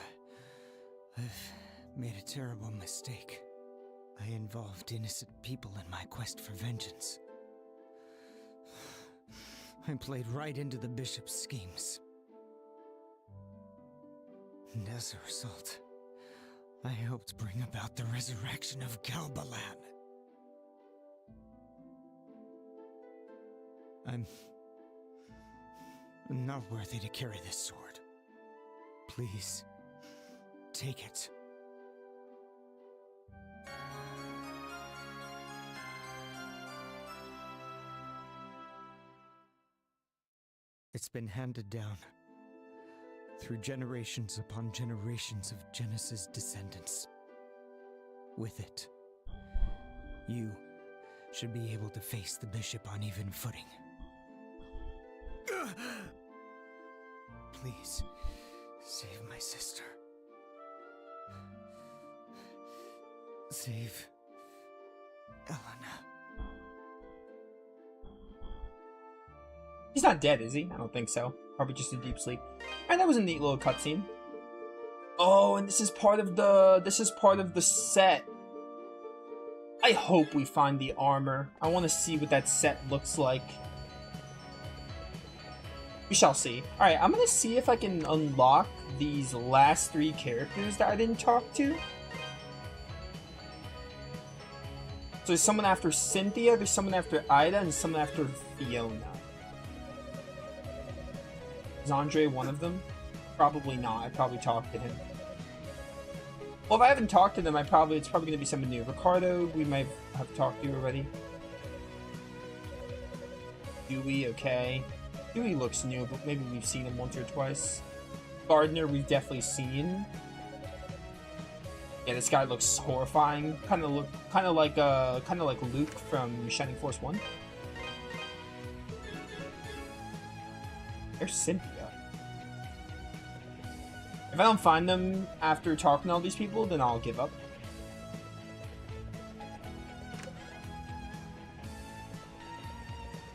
I've made a terrible mistake. I involved innocent people in my quest for vengeance. I played right into the bishop's schemes. And as a result, I helped bring about the resurrection of Galbalan. I'm not worthy to carry this sword. Please, take it. It's been handed down through generations upon generations of Genesis descendants. With it, you should be able to face the bishop on even footing. Please, save my sister. Save Elena. He's not dead, is he? I don't think so. Probably just in deep sleep. And that was a neat little cutscene. Oh, and this is part of the set. I hope we find the armor. I want to see what that set looks like. We shall see. Alright, I'm gonna see if I can unlock these last 3 characters that I didn't talk to. So there's someone after Cynthia, there's someone after Ida, and someone after Fiona. Is Andre one of them? Probably not. I probably talked to him. Well, if I haven't talked to them, it's probably going to be someone new. Ricardo, we might have talked to already. Dewey, okay. Dewey looks new, but maybe we've seen him once or twice. Gardner, we've definitely seen. Yeah, this guy looks horrifying. Kind of like Luke from Shining Force 1. There's Cynthia. If I don't find them after talking to all these people, then I'll give up.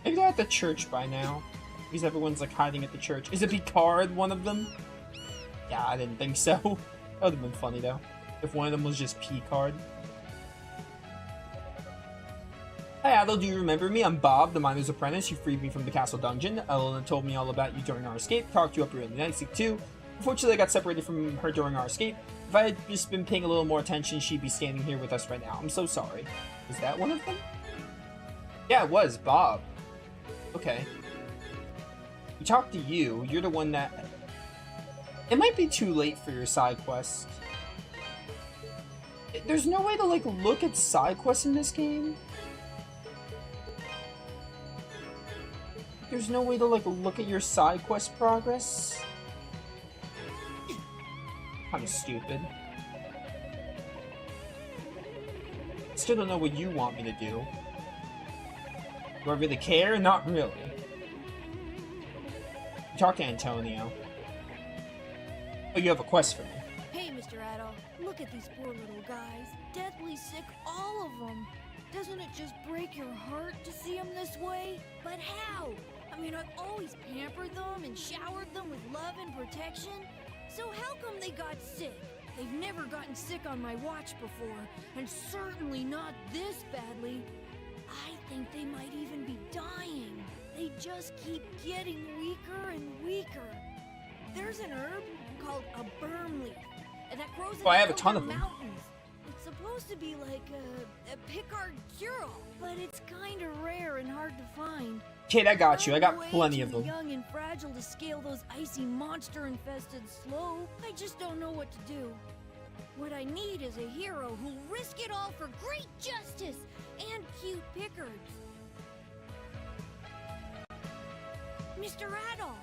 Maybe they're at the church by now. Because everyone's like hiding at the church. Is it Picard one of them? Yeah, I didn't think so. That would have been funny though. If one of them was just Picard. Hi Adel, do you remember me? I'm Bob, the miner's apprentice. You freed me from the castle dungeon. Elena told me all about you during our escape. Talked you up really nicely too. Unfortunately, I got separated from her during our escape. If I had just been paying a little more attention, she'd be standing here with us right now. I'm so sorry. Is that one of them? Yeah, it was, Bob. Okay. We talked to you. You're the one that... It might be too late for your side quest. There's no way to, like, look at side quests in this game? There's no way to, like, look at your side quest progress? Kinda stupid. Still don't know what you want me to do. Do I really care? Not really. Talk to Antonio. Oh, you have a quest for me. Hey, Mr. Adol, look at these poor little guys. Deathly sick, all of them. Doesn't it just break your heart to see them this way? But how? I mean, I've always pampered them and showered them with love and protection. So how come they got sick? They've never gotten sick on my watch before, and certainly not this badly. I think they might even be dying. They just keep getting weaker and weaker. There's an herb called a berm leaf that grows in I have a the ton of them. mountains. It's supposed to be like a Picard cure-all, but it's kind of rare and hard to find. Kid, I got you. I got I'm way plenty of too them. Young and fragile to scale those icy monster-infested slope. I just don't know what to do. What I need is a hero who'll risk it all for great justice and cute Pickards. Mr. Adol,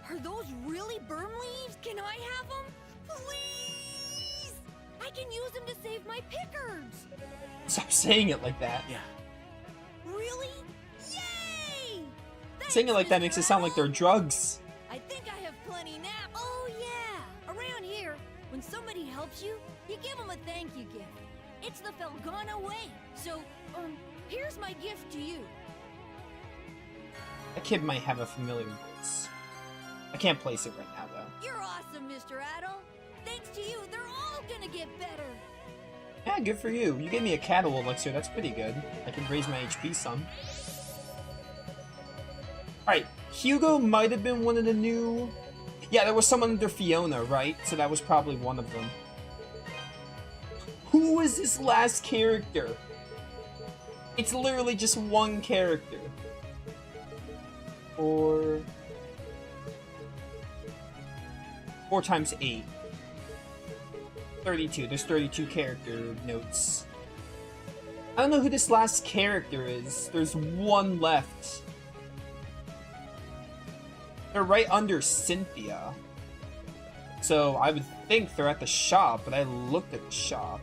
are those really berm leaves? Can I have them? Please! I can use them to save my Pickards! Stop saying it like that. Yeah. Really? Yay! Saying it like that Mr. makes it sound like they're Adol. drugs. I think I have plenty now. Oh yeah! Around here, when somebody helps you, you give them a thank you gift. It's the Felgana way. So, here's my gift to you. That kid might have a familiar voice. I can't place it right now, though. You're awesome, Mr. Adol. Thanks to you, they're all gonna get better. Yeah, good for you. You gave me a cattle elixir. That's pretty good. I can raise my HP some. Alright, Hugo might have been one of the new... Yeah, there was someone under Fiona, right? So that was probably one of them. Who is this last character? It's literally just one character. 4 times 8. 32. There's 32 character notes. I don't know who this last character is. There's one left. They're right under Cynthia. So I would think they're at the shop, but I looked at the shop.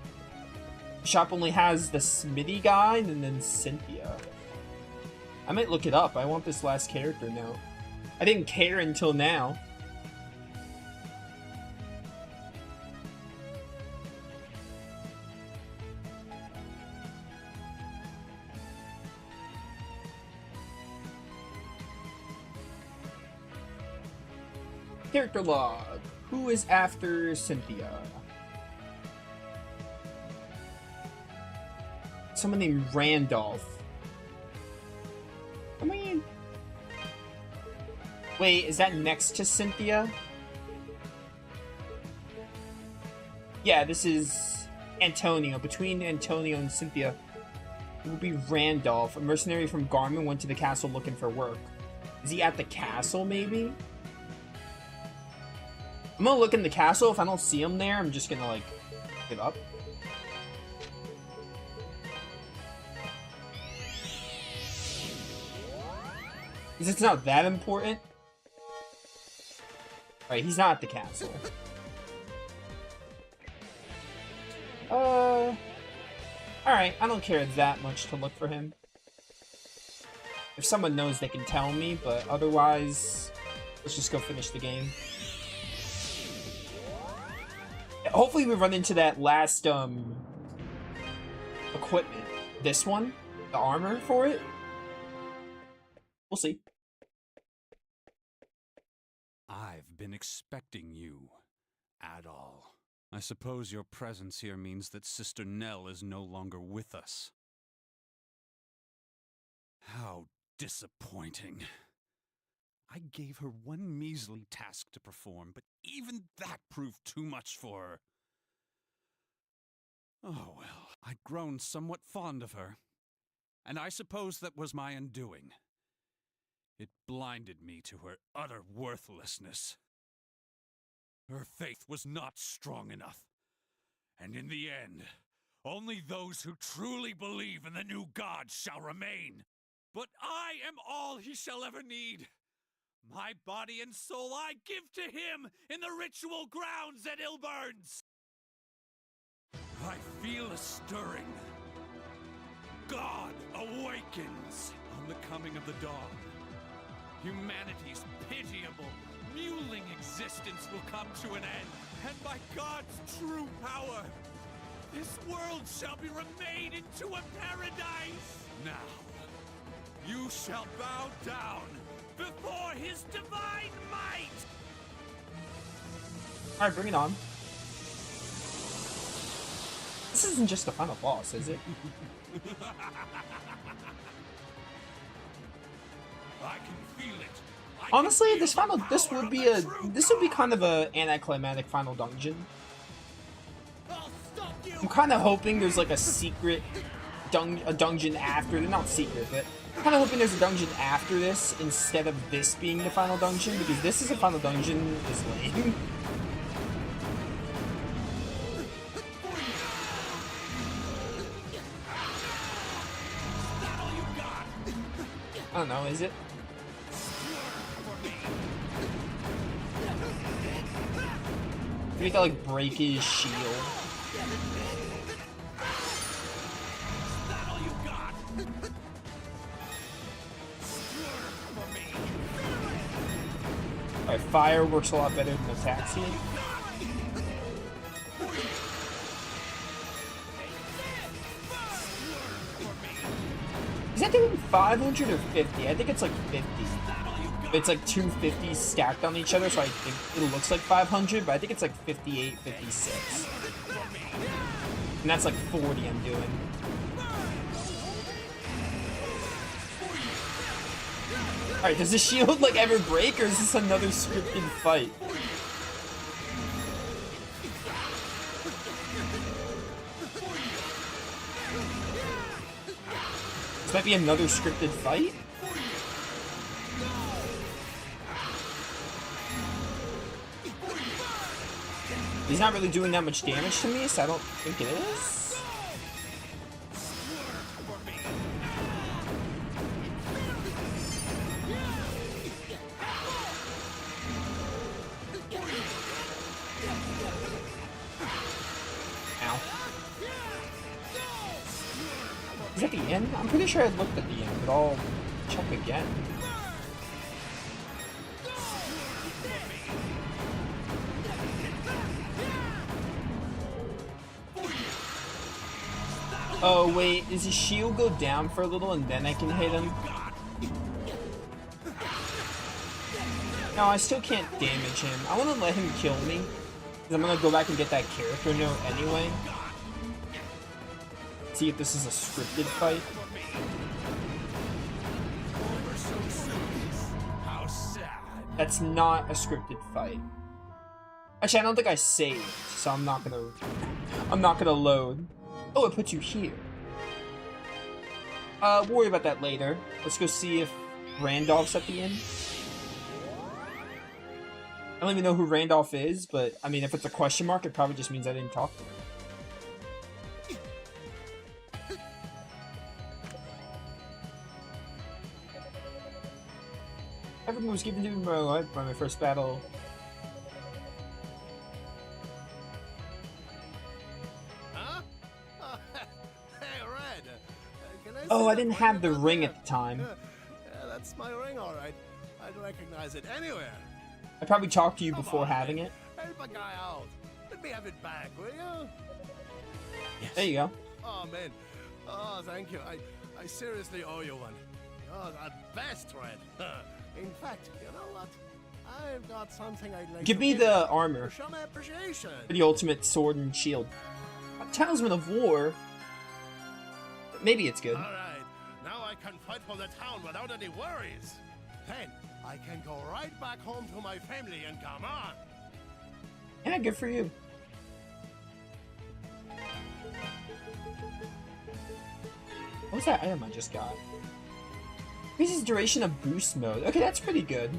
The shop only has the Smitty guy and then Cynthia. I might look it up. I want this last character note. I didn't care until now. Character log. Who is after Cynthia? Someone named Randolph. I mean... Wait, is that next to Cynthia? Yeah, this is Antonio. Between Antonio and Cynthia, it would be Randolph. A mercenary from Garmin went to the castle looking for work. Is he at the castle, maybe? I'm gonna look in the castle. If I don't see him there, I'm just gonna, like, give up. Because it's not that important. Alright, he's not at the castle. Alright, I don't care that much to look for him. If someone knows, they can tell me, but otherwise, let's just go finish the game. Hopefully we run into that last, equipment. This one? The armor for it? We'll see. I've been expecting you, Adol. I suppose your presence here means that Sister Nell is no longer with us. How disappointing. I gave her one measly task to perform, but even that proved too much for her. Oh well, I'd grown somewhat fond of her, and I suppose that was my undoing. It blinded me to her utter worthlessness. Her faith was not strong enough, and in the end, only those who truly believe in the new god shall remain. But I am all he shall ever need. My body and soul I give to him in the ritual grounds at Ilburns. I feel a stirring. God awakens on the coming of the dawn. Humanity's pitiable, mewling existence will come to an end, and by God's true power, this world shall be remade into a paradise. Now, you shall bow down before his divine might! Alright, bring it on. This isn't just the final boss, is it? I can feel it. Honestly, this would be kind of a anticlimactic final dungeon. I'm kind of hoping there's like a secret dungeon after. They're not secret, but I'm kind of hoping there's a dungeon after this instead of this being the final dungeon, because this is a final dungeon is lame. I don't know, is it? We have to like break his shield. Alright, fire works a lot better than attacks here. Is that doing 500 or 50? I think it's like 50. It's like 250s stacked on each other, so I think it looks like 500, but I think it's like 58, 56. And that's like 40 I'm doing. Alright, does the shield like ever break, or is this another scripted fight? This might be another scripted fight? He's not really doing that much damage to me, so I don't think it is. Ow. Is that the end? I'm pretty sure I looked at the end, but I'll check again. Oh wait, does his shield go down for a little and then I can hit him? No, I still can't damage him. I want to let him kill me, because I'm going to go back and get that character note anyway. See if this is a scripted fight. That's not a scripted fight. Actually, I don't think I saved, so I'm not gonna load. Oh, it puts you here. We'll worry about that later. Let's go see if Randolph's at the end. I don't even know who Randolph is, but I mean, if it's a question mark, it probably just means I didn't talk to him. Everything was given to me by my first battle. Huh? Hey, Red. Can I Oh, see I didn't have the down ring there? at the time. Yeah, that's my ring, all right. I'd recognize it anywhere. I probably talked to you Come before on, having man. it. Help a guy out. Let me have it back, will you? Yes. There you go. Oh, man. Oh, thank you. I seriously owe you one. You're the best, Red. In fact, you know what? I've got something I'd like Give to me give the you armor. to show my appreciation. The ultimate sword and shield. A Talisman of War. Maybe it's good. All right. Now I can fight for the town without any worries. Then I can go right back home to my family and come on. Yeah, good for you. What was that item I just got? Increases duration of boost mode. Okay, that's pretty good.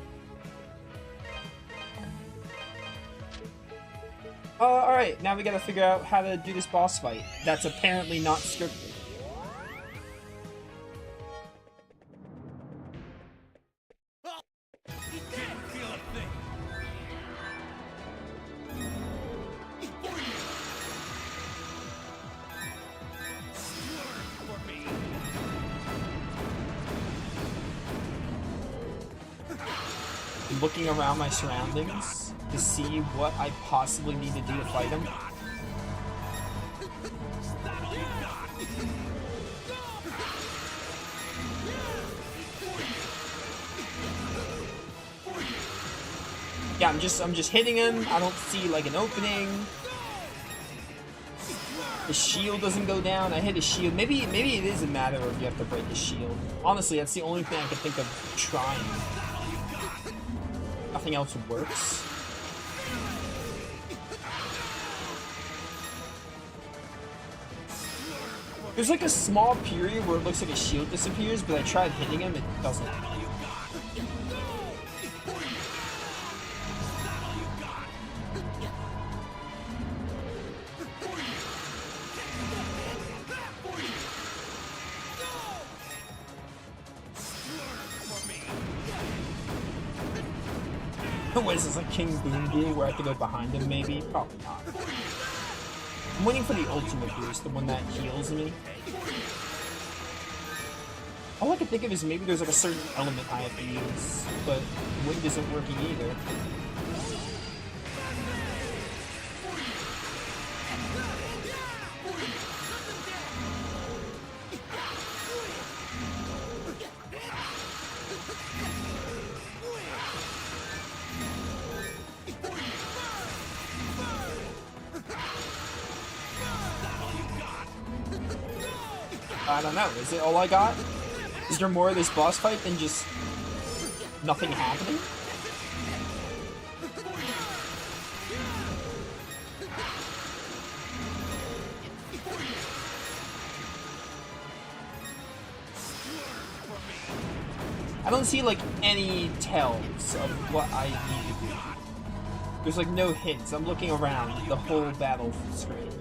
Alright, now we gotta figure out how to do this boss fight. That's apparently not scripted. Looking around my surroundings to see what I possibly need to do to fight him. Yeah, I'm just hitting him. I don't see like an opening. His shield doesn't go down. I hit his shield. Maybe it is a matter of you have to break his shield. Honestly, that's the only thing I could think of trying. Nothing else works. There's like a small period where it looks like his shield disappears, but I tried hitting him, it doesn't. What is this, like King Boom Boo, where I could go behind him, maybe? Probably not. I'm waiting for the ultimate boost, the one that heals me. All I can think of is maybe there's like a certain element I have to use, but wind isn't working either. I don't know, is it all I got? Is there more of this boss fight than just nothing happening? I don't see like any tells of what I need to do. There's like no hints. I'm looking around the whole battle screen.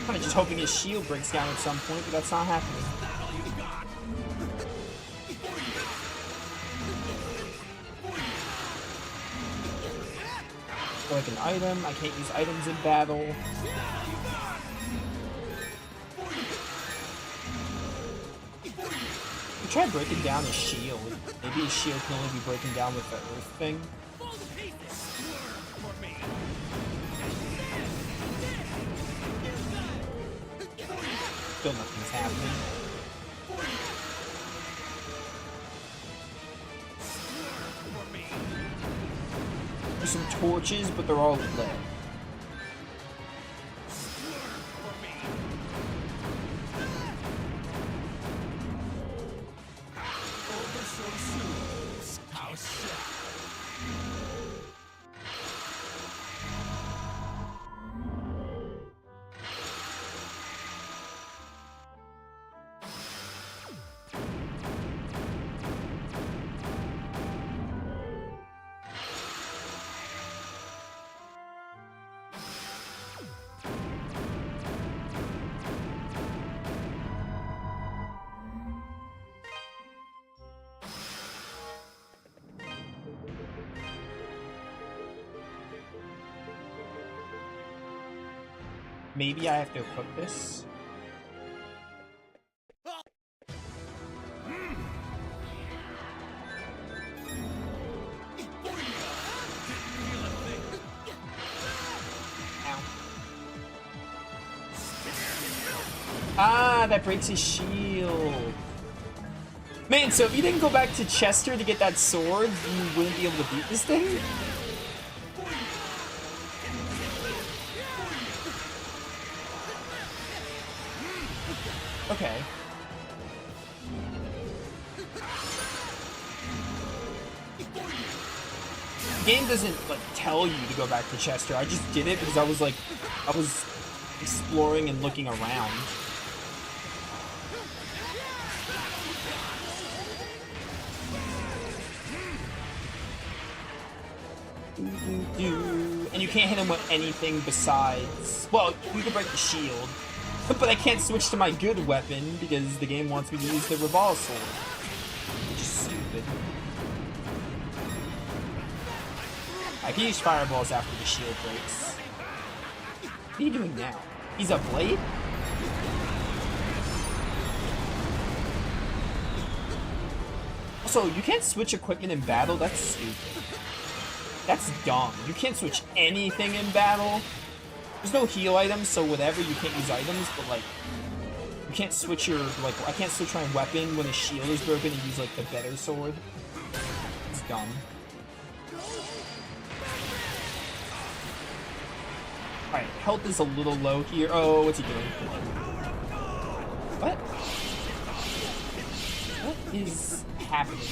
Kinda just hoping his shield breaks down at some point, but that's not happening. Like an item, I can't use items in battle. Try breaking down his shield. Maybe his shield can only be broken down with the earth thing. Still nothing's happening. There's some torches, but they're all lit. Maybe I have to equip this. Ow. Ah, that breaks his shield. Man, so if you didn't go back to Chester to get that sword, you wouldn't be able to beat this thing? Okay. The game doesn't, like, tell you to go back to Chester. I just did it because I was exploring and looking around. And you can't hit him with anything besides... Well, you can break the shield. But I can't switch to my good weapon because the game wants me to use the revolver sword. Which is stupid. I can use fireballs after the shield breaks. What are you doing now? He's a blade? Also, you can't switch equipment in battle? That's stupid. That's dumb. You can't switch anything in battle. There's no heal items, so whatever, you can't use items, but like, you can't switch your, like, I can't switch my weapon when a shield is broken and use, like, the better sword. It's dumb. Alright, health is a little low here. Oh, what's he doing? What? What is happening?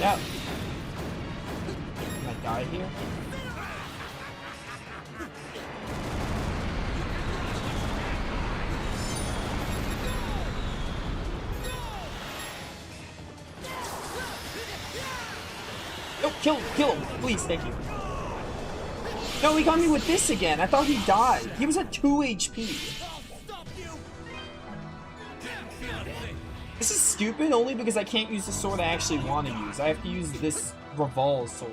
No. Can I die here? No, kill him, please, thank you. No, he got me with this again. I thought he died. He was at 2 HP. This is stupid only because I can't use the sword I actually want to use. I have to use this revolver sword.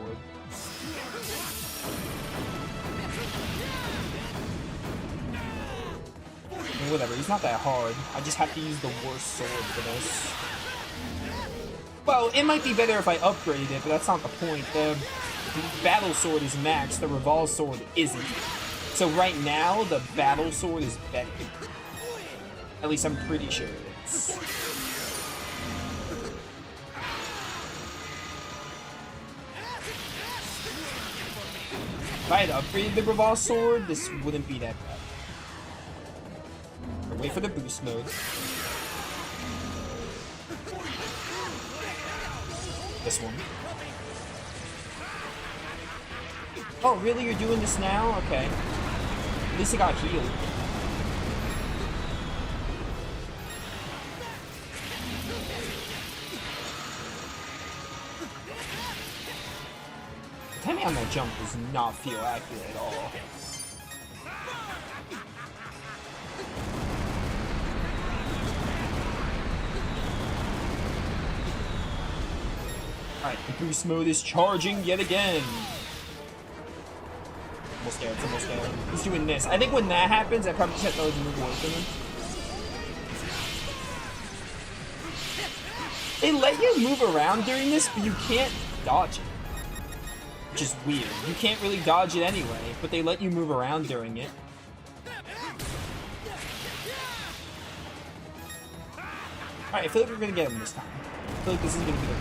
I mean, whatever, he's not that hard. I just have to use the worst sword for this. Well, it might be better if I upgrade it, but that's not the point. The battle sword is maxed, the revolver sword isn't. So right now, the battle sword is better. At least I'm pretty sure it is. If I had upgraded the revolver sword, this wouldn't be that bad. Wait for the boost mode. This one. Oh, really? You're doing this now? Okay. At least it got healed. The timing on that jump does not feel accurate at all. Alright, the boost mode is charging yet again. Almost there, it's almost there. He's doing this. I think when that happens, I probably just have to always move away from him. They let you move around during this, but you can't dodge it. Which is weird. You can't really dodge it anyway, but they let you move around during it. Alright, I feel like we're gonna get him this time. I feel like this is gonna be the...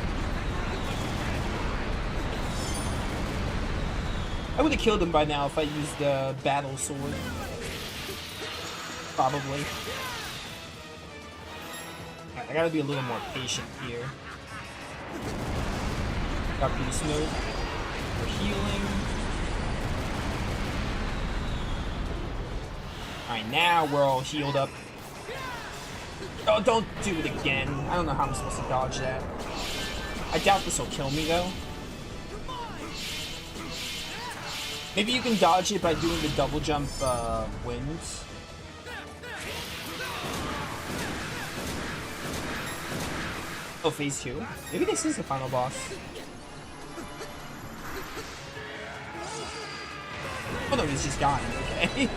I would have killed him by now if I used the battle sword. Probably. Right, I gotta be a little more patient here. Got beast mode. We're healing. Alright, now we're all healed up. Oh, don't do it again. I don't know how I'm supposed to dodge that. I doubt this will kill me, though. Maybe you can dodge it by doing the double jump winds. Oh, phase 2? Maybe this is the final boss. Oh no, he's just dying. Okay.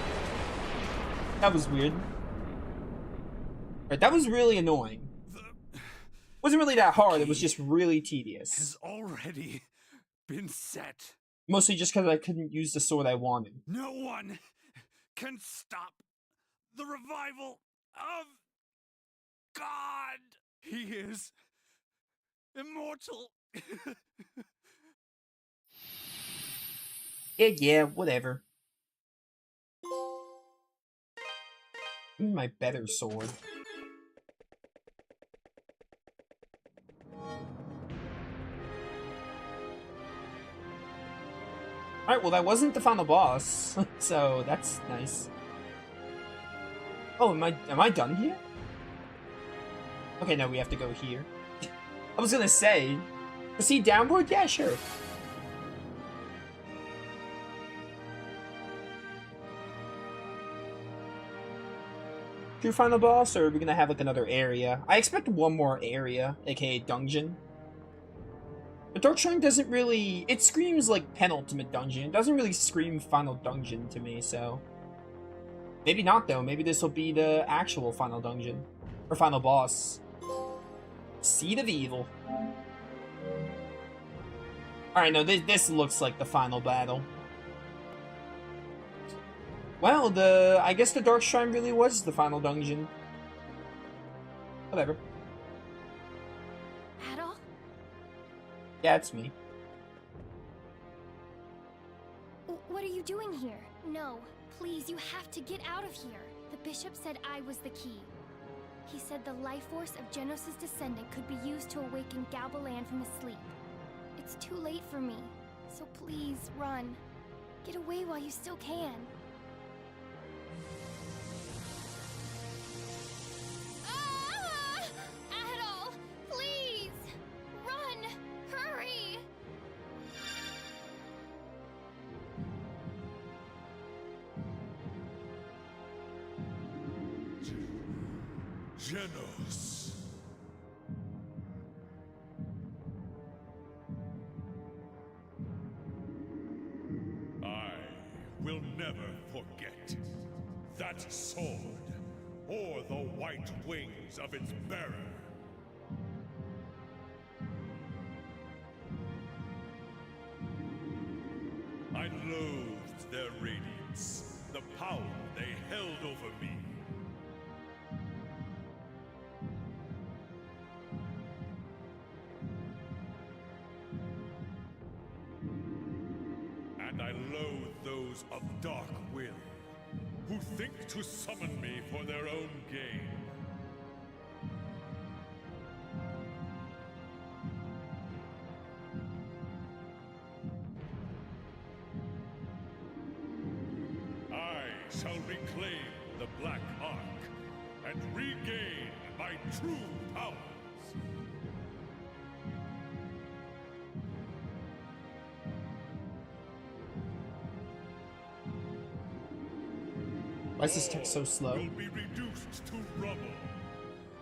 That was weird. Right, that was really annoying. Wasn't really that hard, it was just really tedious. Has already been set. Mostly just because I couldn't use the sword I wanted. No one can stop the revival of God. He is immortal. Yeah, whatever. Give me my better sword. Alright, well that wasn't the final boss, so that's nice. Oh, am I done here? Okay, no, we have to go here. I was gonna say, proceed downward? Yeah, sure. True final boss, or are we gonna have like another area? I expect one more area, aka dungeon. But Dark Shrine doesn't really... It screams like penultimate dungeon. It doesn't really scream final dungeon to me, so... Maybe not, though. Maybe this will be the actual final dungeon. Or final boss. Seed of Evil. Alright, no, this looks like the final battle. Well, I guess the Dark Shrine really was the final dungeon. Whatever. Adol? Yeah, it's me. What are you doing here? No, please, you have to get out of here. The bishop said I was the key. He said the life force of Genos' descendant could be used to awaken Galbalan from his sleep. It's too late for me, so please, run. Get away while you still can. Ah! Adol, please! Run! Hurry! Genos. I will never forget that sword or the white wings of its bearer. I loathed their radiance, the power they held over me. And I loathe those of dark will, who think to summon me for their own gain. shall reclaim the Black Ark and regain my true powers. Why is this text so slow? Will be reduced to rubble,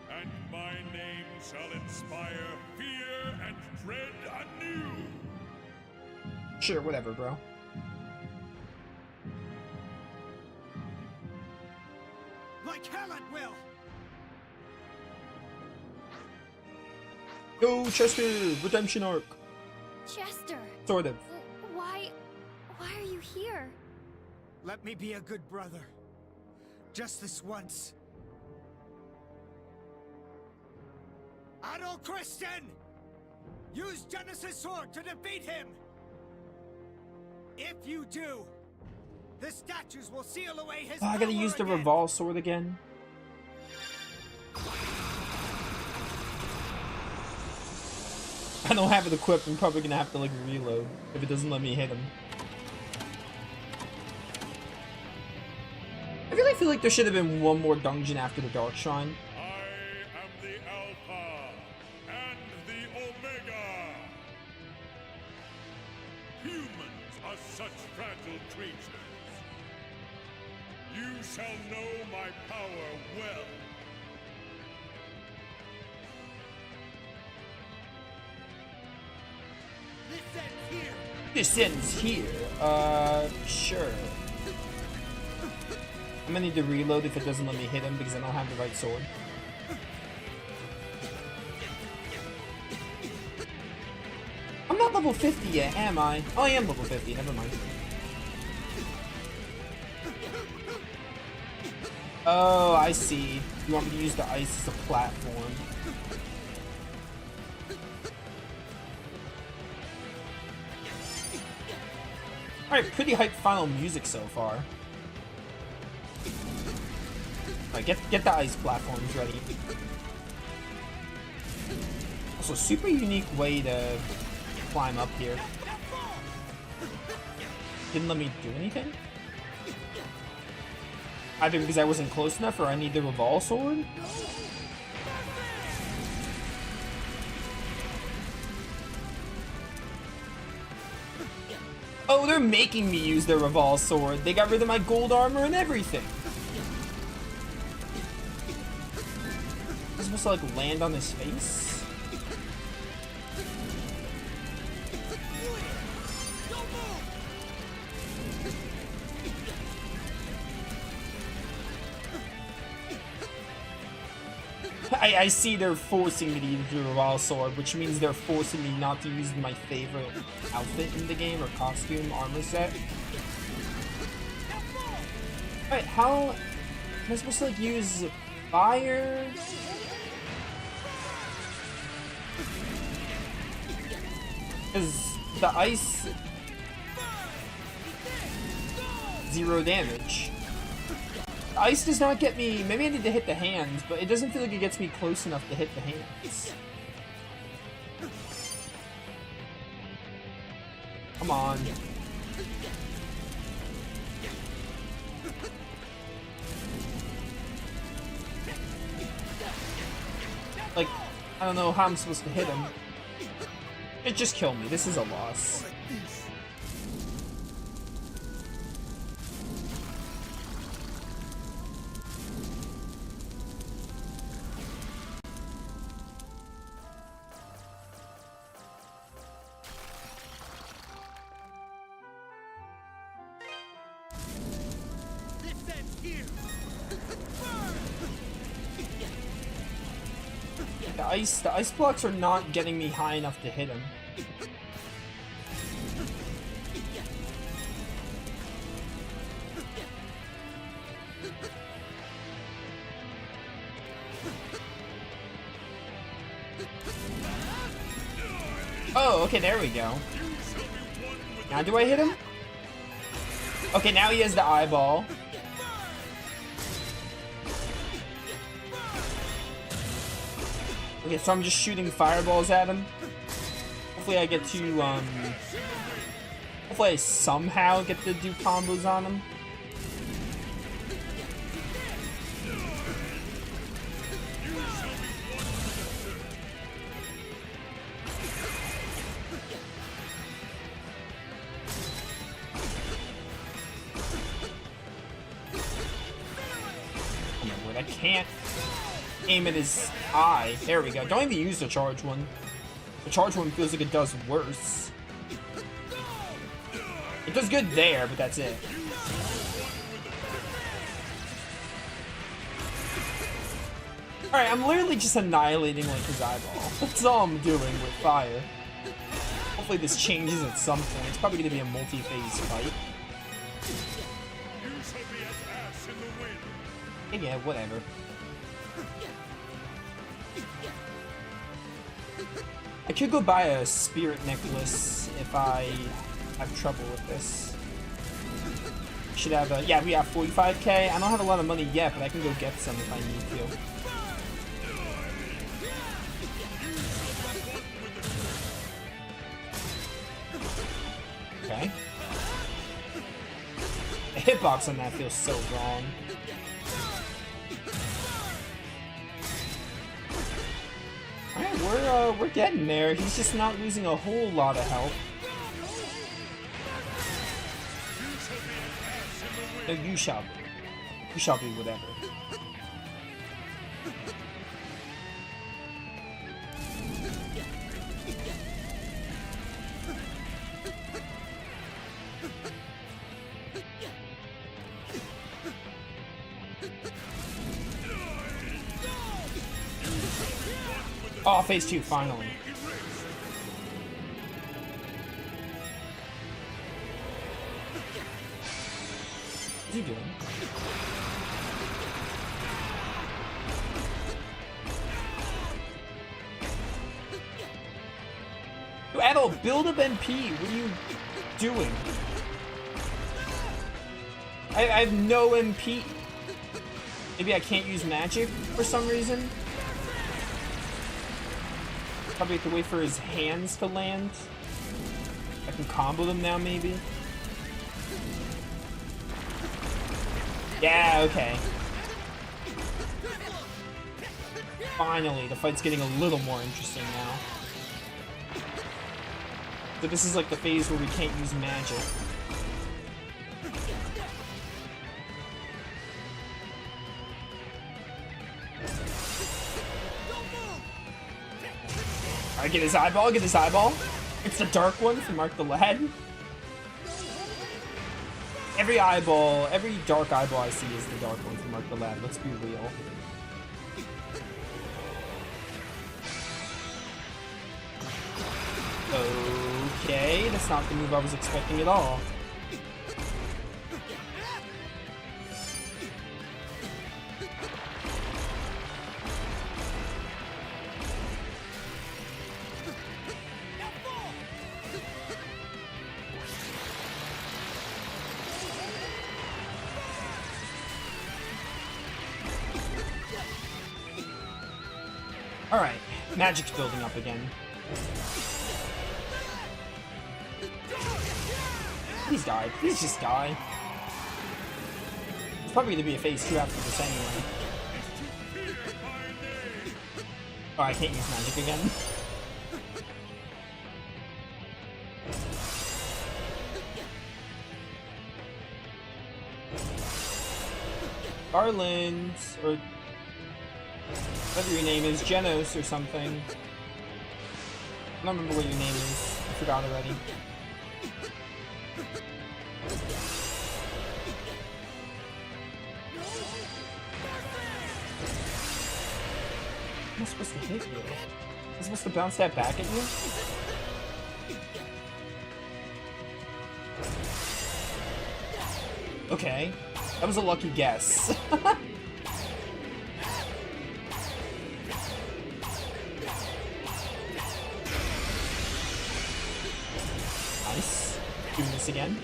and my name shall inspire fear and dread anew. Sure, whatever, bro. Like hell it will! Go, Chester! Redemption arc. Chester, Sort of. why are you here? Let me be a good brother. Just this once. Adol Christian! Use Genesis Sword to defeat him! If you do, the statues will seal away his Oh, I gotta power use the again. Revolve sword again. I don't have it equipped. I'm probably gonna have to like reload if it doesn't let me hit him. I really feel like there should have been one more dungeon after the Dark Shrine. I am the Alpha and the Omega. Humans are such fragile creatures. You shall know my power well. This ends here. Sure. I'm gonna need to reload if it doesn't let me hit him because I don't have the right sword. I'm not level 50 yet, am I? Oh, I am level 50, never mind. Oh, I see. You want me to use the ice as a platform. Alright, pretty hype final music so far. Alright, get the ice platforms ready. Also, super unique way to climb up here. Didn't let me do anything? Either because I wasn't close enough or I need the Revolve sword? Oh, they're making me use their Revolve sword. They got rid of my gold armor and everything. I'm supposed to like land on his face? I see they're forcing me to use the Revolve sword, which means they're forcing me not to use my favorite outfit in the game, or costume, armor set. Alright, how am I supposed to like use fire? Because the ice... 0 damage. The ice does not get me... Maybe I need to hit the hands, but it doesn't feel like it gets me close enough to hit the hands. Come on. Like, I don't know how I'm supposed to hit him. It just killed me. This is a loss. The ice blocks are not getting me high enough to hit him. Oh, okay, there we go. Now do I hit him? Okay, now he has the eyeball. Okay, so I'm just shooting fireballs at him. Hopefully I get to, hopefully I somehow get to do combos on him. I can't aim at his eye. There we go. Don't even use the charge one. The charge one feels like it does worse. It does good there, but that's it. Alright, I'm literally just annihilating like his eyeball. That's all I'm doing with fire. Hopefully this changes at some point. It's probably going to be a multi-phase fight. Yeah, whatever. I could go buy a spirit necklace if I have trouble with this. Should have a... Yeah, we have 45k. I don't have a lot of money yet, but I can go get some if I need to. Okay. The hitbox on that feels so wrong. Alright, we're getting there. He's just not losing a whole lot of health. No, you shall be. You shall be whatever. Oh, phase 2, finally. What's he doing? Adult, build up MP. What are you doing? I have no MP. Maybe I can't use magic for some reason. Probably have to wait for his hands to land. I can combo them now, maybe. Yeah, okay. Finally, the fight's getting a little more interesting now. So this is like the phase where we can't use magic. Alright, get his eyeball, get his eyeball. It's the dark one from Mark the Lad. Every eyeball, every dark eyeball I see is the dark one from Mark the Lad. Let's be real. Okay, that's not the move I was expecting at all. Alright, magic's building up again. Please die. Please just die. It's probably going to be a phase 2 after this anyway. Oh, I can't use magic again. Garland, or whatever your name is, Genos or something. I don't remember what your name is. I forgot already. Am I supposed to hit you? Am I supposed to bounce that back at you? Okay. That was a lucky guess. Nice. Doing this again.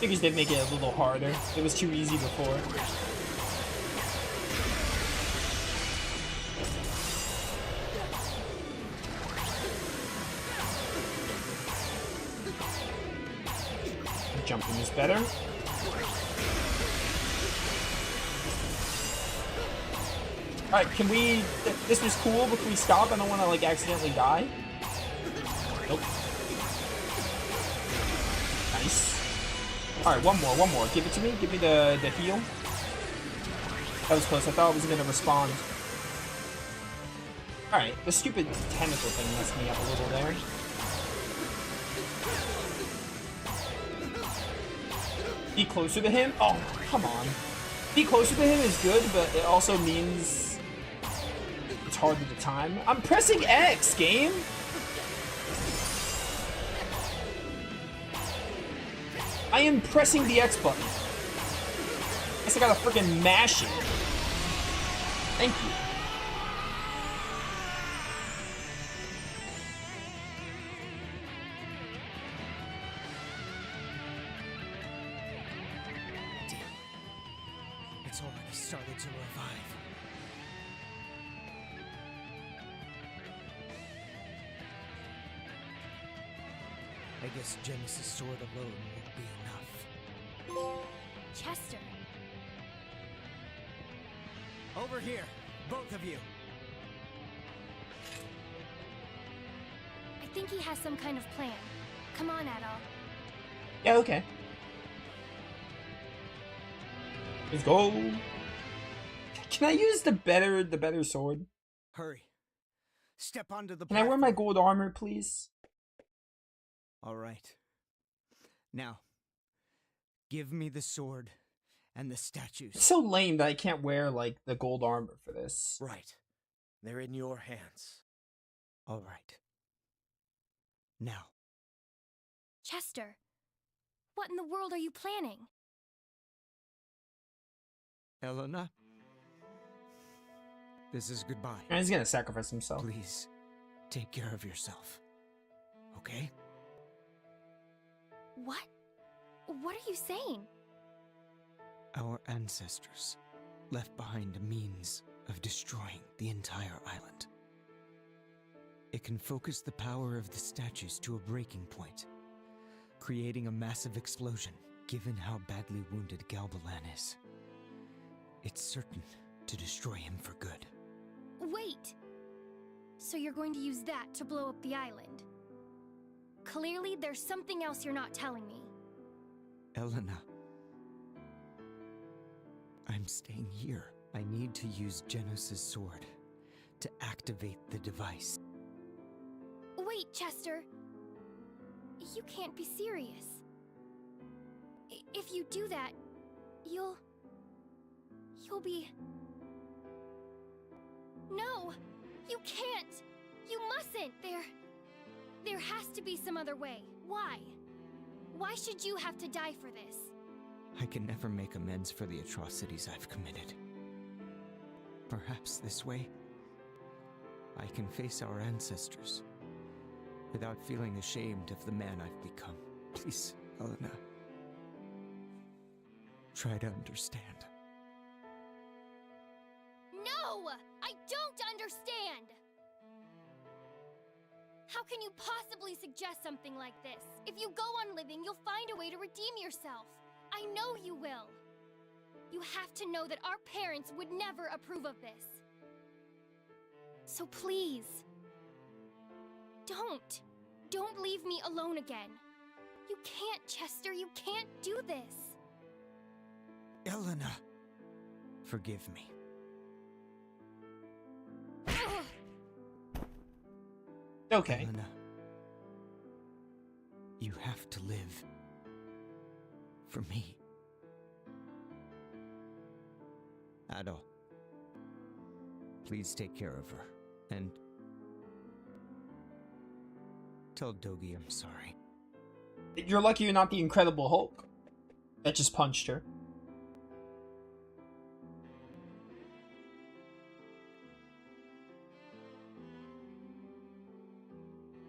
Figures they'd make it a little harder. It was too easy before. Jumping is better. Alright, can we... This was cool, but can we stop? I don't want to, like, accidentally die. Nope. Nice. Alright, one more. Give it to me. Give me the heal. That was close. I thought it was gonna respond. Alright, the stupid tentacle thing messed me up a little there. Be closer to him? Oh, come on. Be closer to him is good, but it also means it's harder to time. I'm pressing X, game! I am pressing the X button. Guess I gotta freaking mash it. Thank you. It's already started to revive. I guess Genesis' sword alone won't be enough. Chester, Over here, both of you. I think he has some kind of plan. Come on, Adol. Yeah, okay. Let's go. Can I use the better sword? Hurry. Step onto the Can I wear my platform. gold armor, please? All right. Now, give me the sword and the statues. It's so lame that I can't wear, like, the gold armor for this. Right. They're in your hands. All right. Now. Chester, what in the world are you planning? Elena? This is goodbye. And he's gonna sacrifice himself. Please, take care of yourself. Okay? What? What are you saying? Our ancestors left behind a means of destroying the entire island. It can focus the power of the statues to a breaking point, creating a massive explosion. Given how badly wounded Galbalan is, it's certain to destroy him for good. Wait! So you're going to use that to blow up the island? Clearly, there's something else you're not telling me. Elena, I'm staying here. I need to use Genos' sword to activate the device. Wait, Chester! You can't be serious. If you do that, you'll be... No! You can't! You mustn't! There has to be some other way. Why? Why should you have to die for this? I can never make amends for the atrocities I've committed. Perhaps this way, I can face our ancestors without feeling ashamed of the man I've become. Please, Elena, try to understand. No! I don't understand! How can you possibly suggest something like this? If you go on living, you'll find a way to redeem yourself. I know you will. You have to know that our parents would never approve of this. So please, don't leave me alone again. You can't, Chester, you can't do this. Elena, forgive me. Okay. Elena, you have to live. For me. Ado, please take care of her, and tell Dogi I'm sorry. You're lucky you're not the Incredible Hulk that just punched her.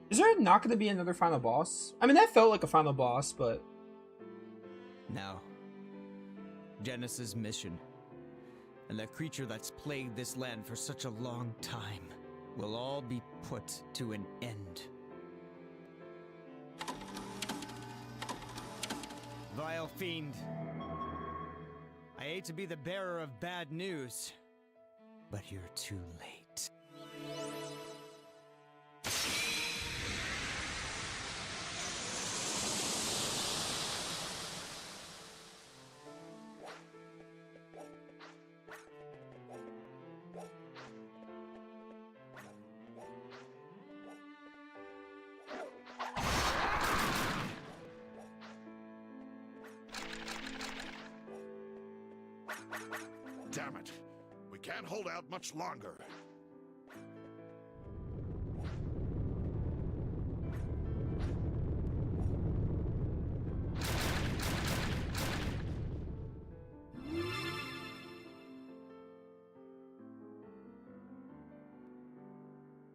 Is there not going to be another final boss? I mean, that felt like a final boss, but... Now, Genesis' mission, and the creature that's plagued this land for such a long time, will all be put to an end. Vile fiend. I hate to be the bearer of bad news, but you're too late. Damn it. We can't hold out much longer.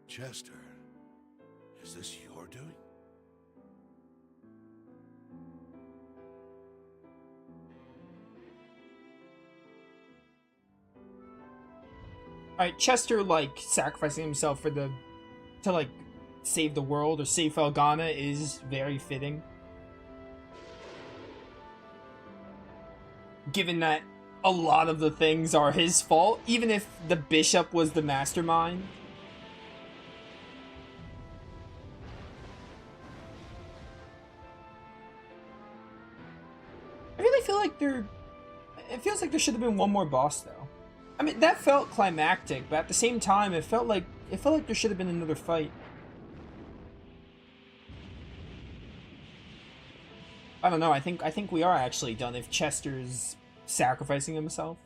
Chester, is this your doing? Alright, Chester, like, sacrificing himself for to, like, save the world or save Felgana is very fitting. Given that a lot of the things are his fault, even if the bishop was the mastermind. I really feel like it feels like there should have been one more boss, though. I mean, that felt climactic, but at the same time, it felt like there should have been another fight. I don't know. I think we are actually done if Chester's sacrificing himself.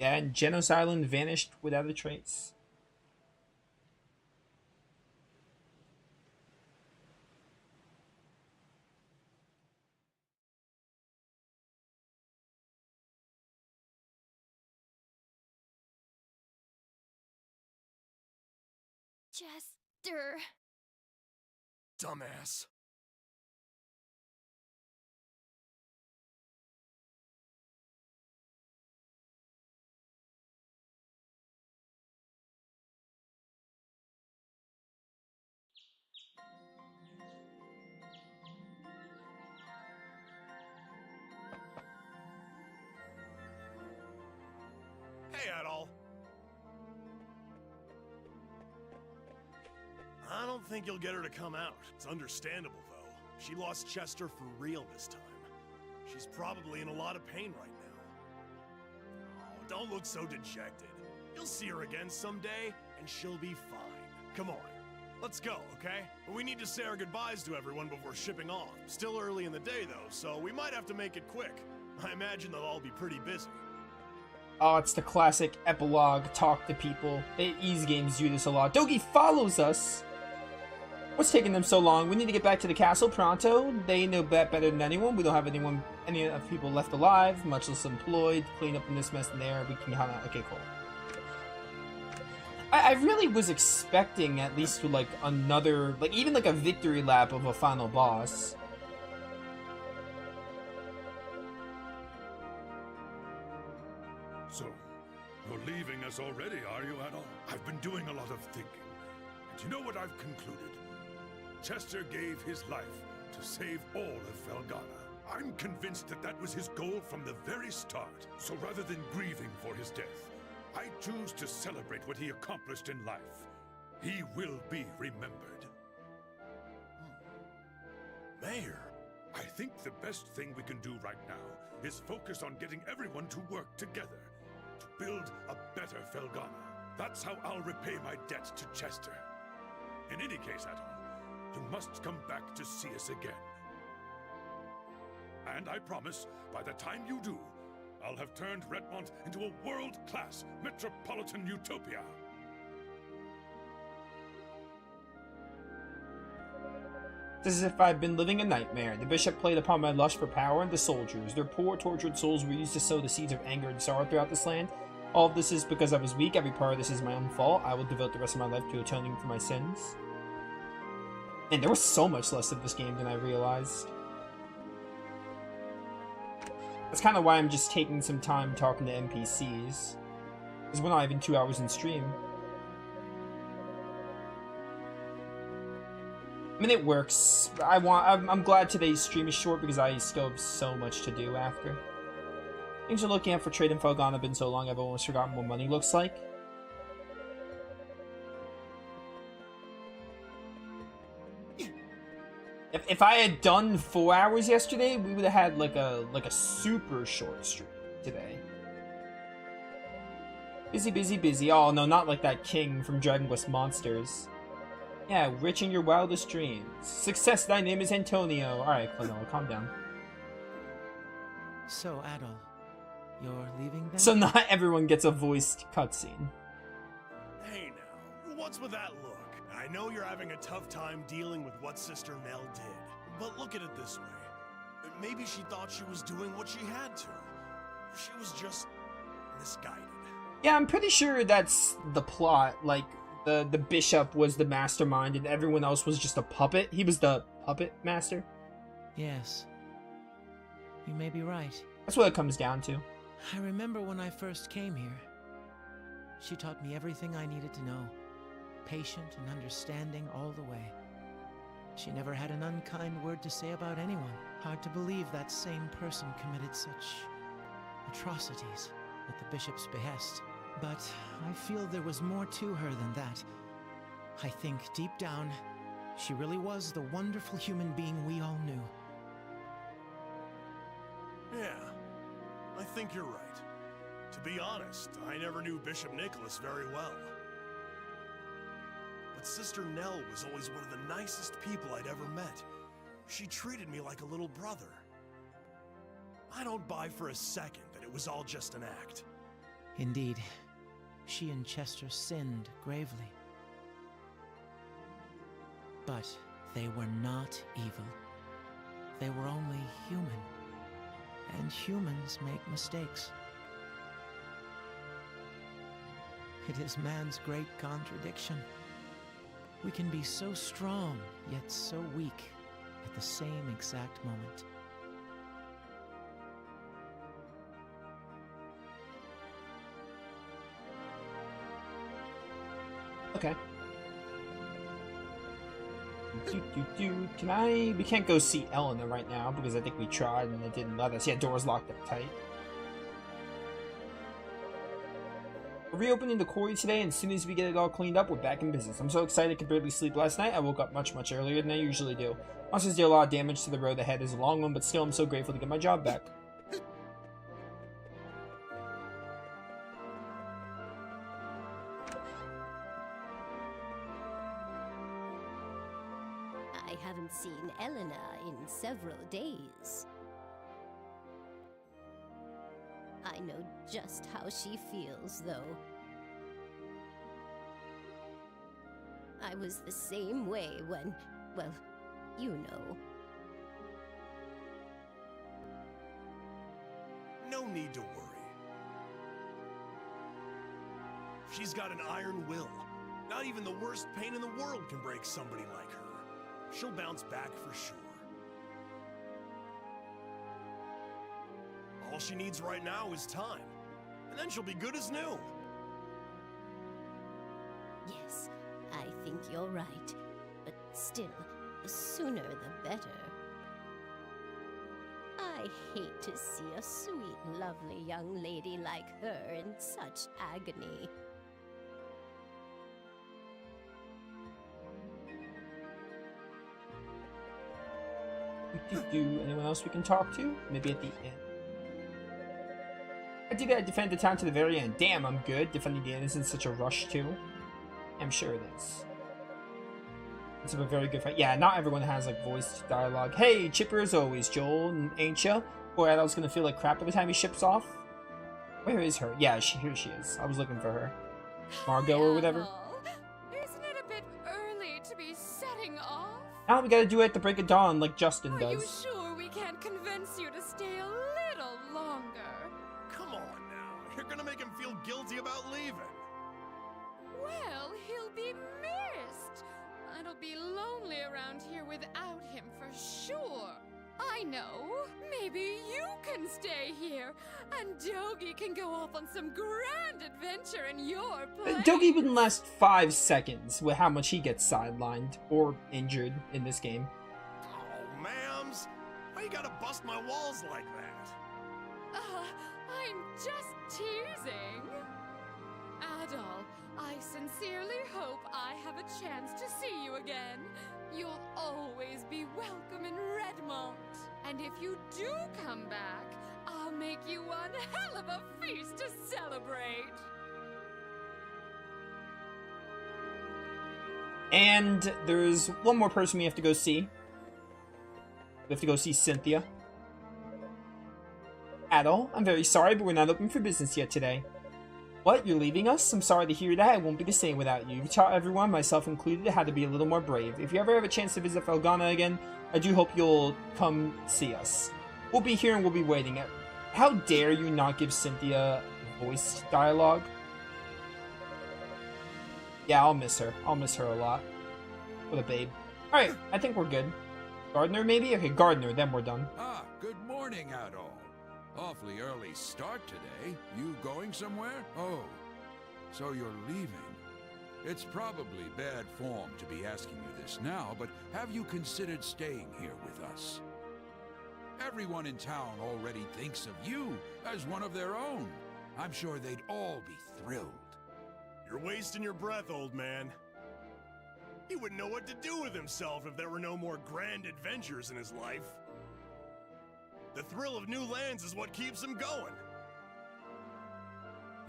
Yeah, and Genos Island vanished without a trace. Chester. Dumbass. Hey, Adol. I don't think you'll get her to come out. It's understandable, though. She lost Chester for real this time. She's probably in a lot of pain right now. Oh, don't look so dejected. You'll see her again someday, and she'll be fine. Come on. Let's go, okay? We need to say our goodbyes to everyone before shipping off. Still early in the day, though, so we might have to make it quick. I imagine they'll all be pretty busy. Oh, it's the classic epilogue, talk to people. Ease games do this a lot. Dogi follows us! What's taking them so long? We need to get back to the castle pronto. They know that better than anyone. We don't have any of people left alive, much less employed. Clean up in this mess in there. We can kinda... Okay, cool. I really was expecting at least like another... Like, even like a victory lap of a final boss. So, you're leaving us already, are you, Adol? I've been doing a lot of thinking. And you know what I've concluded? Chester gave his life to save all of Felgana. I'm convinced that that was his goal from the very start. So rather than grieving for his death, I choose to celebrate what he accomplished in life. He will be remembered. Mayor. I think the best thing we can do right now is focus on getting everyone to work together to build a better Felgana. That's how I'll repay my debt to Chester. In any case, Adol, you must come back to see us again. And I promise, by the time you do, I'll have turned Redmont into a world-class metropolitan utopia. It's as if I've been living a nightmare. The bishop played upon my lust for power, and the soldiers. Their poor, tortured souls were used to sow the seeds of anger and sorrow throughout this land. All of this is because I was weak. Every part of this is my own fault. I will devote the rest of my life to atoning for my sins. And there was so much less of this game than I realized. That's kind of why I'm just taking some time talking to NPCs. Because we're not even 2 hours in stream. I mean, it works. I'm glad today's stream is short because I still have so much to do after. Things you're looking at for trade in Felgana have been so long I've almost forgotten what money looks like. If I had done 4 hours yesterday, we would have had like a super short stream today. Busy, busy, busy. Oh no, not like that king from Dragon Quest Monsters. Yeah, rich in your wildest dreams. Success, thy name is Antonio. Alright, Clonoa, calm down. So, Adol, you're leaving then? So not everyone gets a voiced cutscene. Hey now, what's with that look? I know you're having a tough time dealing with what Sister Nell did, but look at it this way. Maybe she thought she was doing what she had to. She was just misguided. Yeah, I'm pretty sure that's the plot. Like, the bishop was the mastermind and everyone else was just a puppet. He was the puppet master. Yes. You may be right. That's what it comes down to. I remember when I first came here. She taught me everything I needed to know. Patient and understanding all the way. She never had an unkind word to say about anyone. Hard to believe that same person committed such atrocities at the bishop's behest. But I feel there was more to her than that. I think deep down, she really was the wonderful human being we all knew. Yeah, I think you're right. To be honest, I never knew Bishop Nicholas very well. But Sister Nell was always one of the nicest people I'd ever met. She treated me like a little brother. I don't buy for a second that it was all just an act. Indeed, she and Chester sinned gravely. But they were not evil. They were only human. And humans make mistakes. It is man's great contradiction. We can be so strong, yet so weak at the same exact moment. Okay. Can I... We can't go see Elena right now because I think we tried and it didn't let us. Yeah, doors locked up tight. We're reopening the quarry today, and as soon as we get it all cleaned up, we're back in business. I'm so excited I could barely sleep last night. I woke up much earlier than I usually do. Monsters do a lot of damage, so the road ahead is a long one, but still I'm so grateful to get my job back. I haven't seen Elena in several days. I know just how she feels, though. I was the same way when, well, you know. No need to worry. She's got an iron will. Not even the worst pain in the world can break somebody like her. She'll bounce back for sure. All she needs right now is time, and then she'll be good as new. Yes, I think you're right. But still, the sooner the better. I hate to see a sweet, lovely young lady like her in such agony. Anyone else we can talk to? Maybe at the end. I did defend the town to the very end. Damn, I'm good. Defending the end is in such a rush too. I'm sure it is. It's a very good fight. Yeah, not everyone has like voiced dialogue. Hey, chipper as always, Joel, ain't ya? Poor Adol's gonna feel like crap by the time he ships off. Where is her? Yeah, here she is. I was looking for her. Margot or whatever. Isn't it a bit early to be setting off? Now we gotta do it at the break of dawn like Justin Are does. you sure we can't convince you to stay a little longer? Come on now, you're gonna make him feel guilty about leaving. Well, he'll be missed. It'll be lonely around here without him for sure. I know. Maybe you can stay here, and Dogi can go off on some grand adventure in your place. Dogi wouldn't last 5 seconds with how much he gets sidelined or injured in this game. Oh, ma'ams, why you gotta bust my walls like that? I'm just teasing. Adol, I sincerely hope I have a chance to see you again. You'll always be welcome And if you do come back, I'll make you one hell of a feast to celebrate. And there's one more person we have to go see. We have to go see Cynthia. Adol, I'm very sorry, but we're not open for business yet today. What? You're leaving us? I'm sorry to hear that. It won't be the same without you. You've taught everyone, myself included, how to be a little more brave. If you ever have a chance to visit Felgana again, I do hope you'll come see us. We'll be here and we'll be waiting. How dare you not give Cynthia voice dialogue? Yeah, I'll miss her. I'll miss her a lot. What a babe. Alright, I think we're good. Gardner, maybe? Okay, Gardner, then we're done. Ah, good morning, Adol. Awfully early start today. You going somewhere? Oh, so you're leaving. It's probably bad form to be asking you this now, but have you considered staying here with us? Everyone in town already thinks of you as one of their own. I'm sure they'd all be thrilled. You're wasting your breath, old man. He wouldn't know what to do with himself if there were no more grand adventures in his life. The thrill of new lands is what keeps him going.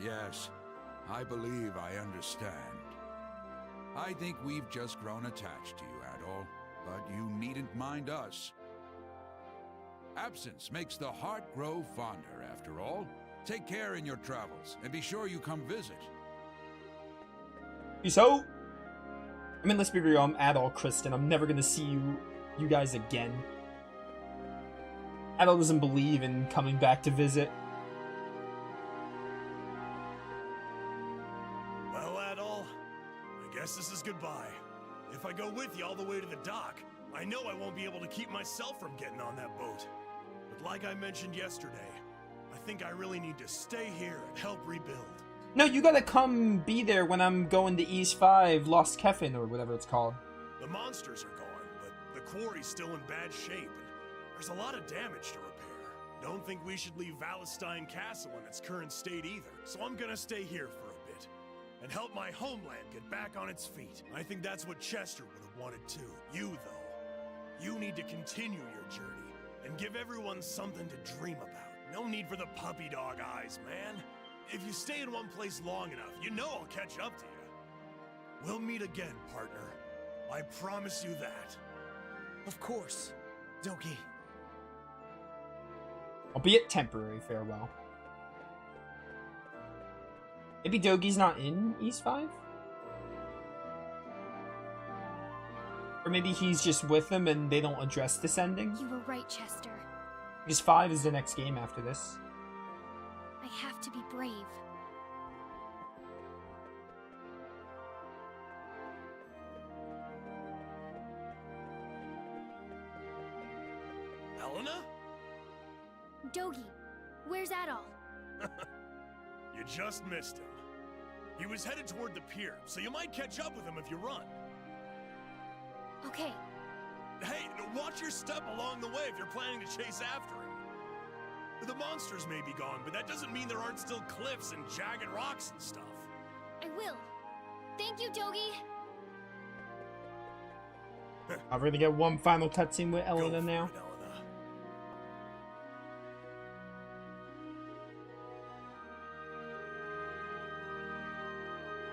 Yes, I believe I understand. I think we've just grown attached to you, Adol, but you needn't mind us. Absence makes the heart grow fonder, after all. Take care in your travels, and be sure you come visit. Peace out! I mean, let's be real, I'm Adol, Kristen. I'm never gonna see you guys again. Adol doesn't believe in coming back to visit. Well, Adol, I guess this is goodbye. If I go with you all the way to the dock, I know I won't be able to keep myself from getting on that boat. But like I mentioned yesterday, I think I really need to stay here and help rebuild. No, you gotta come be there when I'm going to East 5, Lost Kefin, or whatever it's called. The monsters are gone, but the quarry's still in bad shape, and there's a lot of damage to repair. Don't think we should leave Valestein Castle in its current state either, so I'm gonna stay here for a bit, and help my homeland get back on its feet. I think that's what Chester would have wanted too. You, though, you need to continue your journey, and give everyone something to dream about. No need for the puppy dog eyes, man. If you stay in one place long enough, you know I'll catch up to you. We'll meet again, partner. I promise you that. Of course, Dogi. Albeit temporary farewell. Maybe Dogi's not in East 5? Or maybe he's just with them and they don't address this ending? You were right, Chester. Because 5 is the next game after this. I have to be brave. Elena? Dogi, where's Adol? You just missed him. He was headed toward the pier, so you might catch up with him if you run. Okay. Hey, watch your step along the way if you're planning to chase after him. The monsters may be gone, but that doesn't mean there aren't still cliffs and jagged rocks and stuff. I will. Thank you, Dogi. I'm gonna get one final cutscene with Elena now. Elena.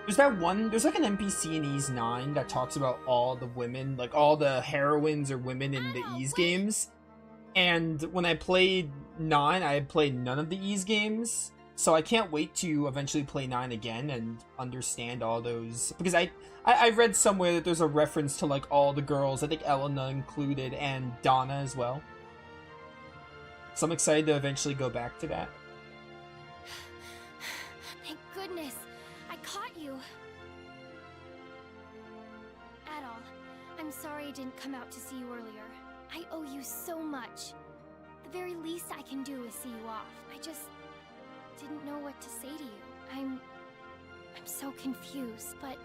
There's like an NPC in Ys 9 that talks about all the women, like all the heroines or women in the Ys games. And when I played 9, I had played none of the Ys games. So I can't wait to eventually play 9 again and understand all those. Because I read somewhere that there's a reference to like all the girls, I think Elena included, and Donna as well. So I'm excited to eventually go back to that. Thank goodness. I caught you. Adol, I'm sorry I didn't come out to see you earlier. I owe you so much. The very least I can do is see you off. I just didn't know what to say to you. I'm so confused, but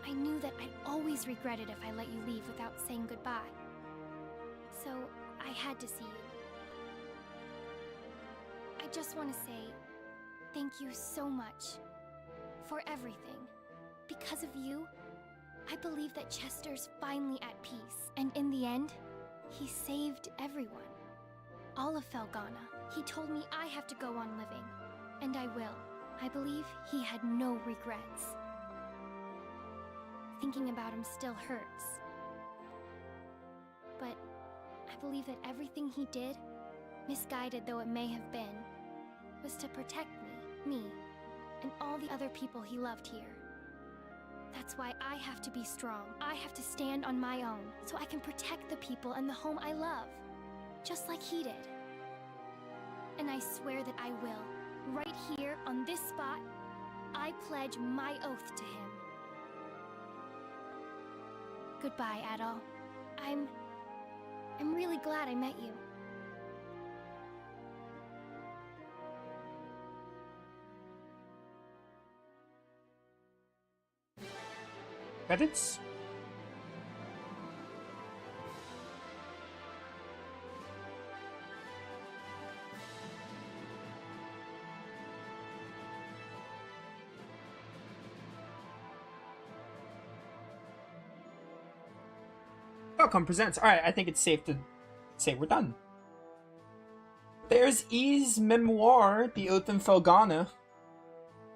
I knew that I'd always regret it if I let you leave without saying goodbye. So I had to see you. I just want to say thank you so much for everything. Because of you, I believe that Chester's finally at peace, and in the end, he saved everyone. all of Felgana. He told me I have to go on living, and I will. I believe he had no regrets. Thinking about him still hurts. But I believe that everything he did, misguided though it may have been, was to protect me, and all the other people he loved here. That's why I have to be strong. I have to stand on my own, so I can protect the people and the home I love, just like he did. And I swear that I will. Right here, on this spot, I pledge my oath to him. Goodbye, Adol. I'm really glad I met you. Credits? Falcom presents. Alright, I think it's safe to say we're done. There's Ys Memoir, The Oath in Felgana.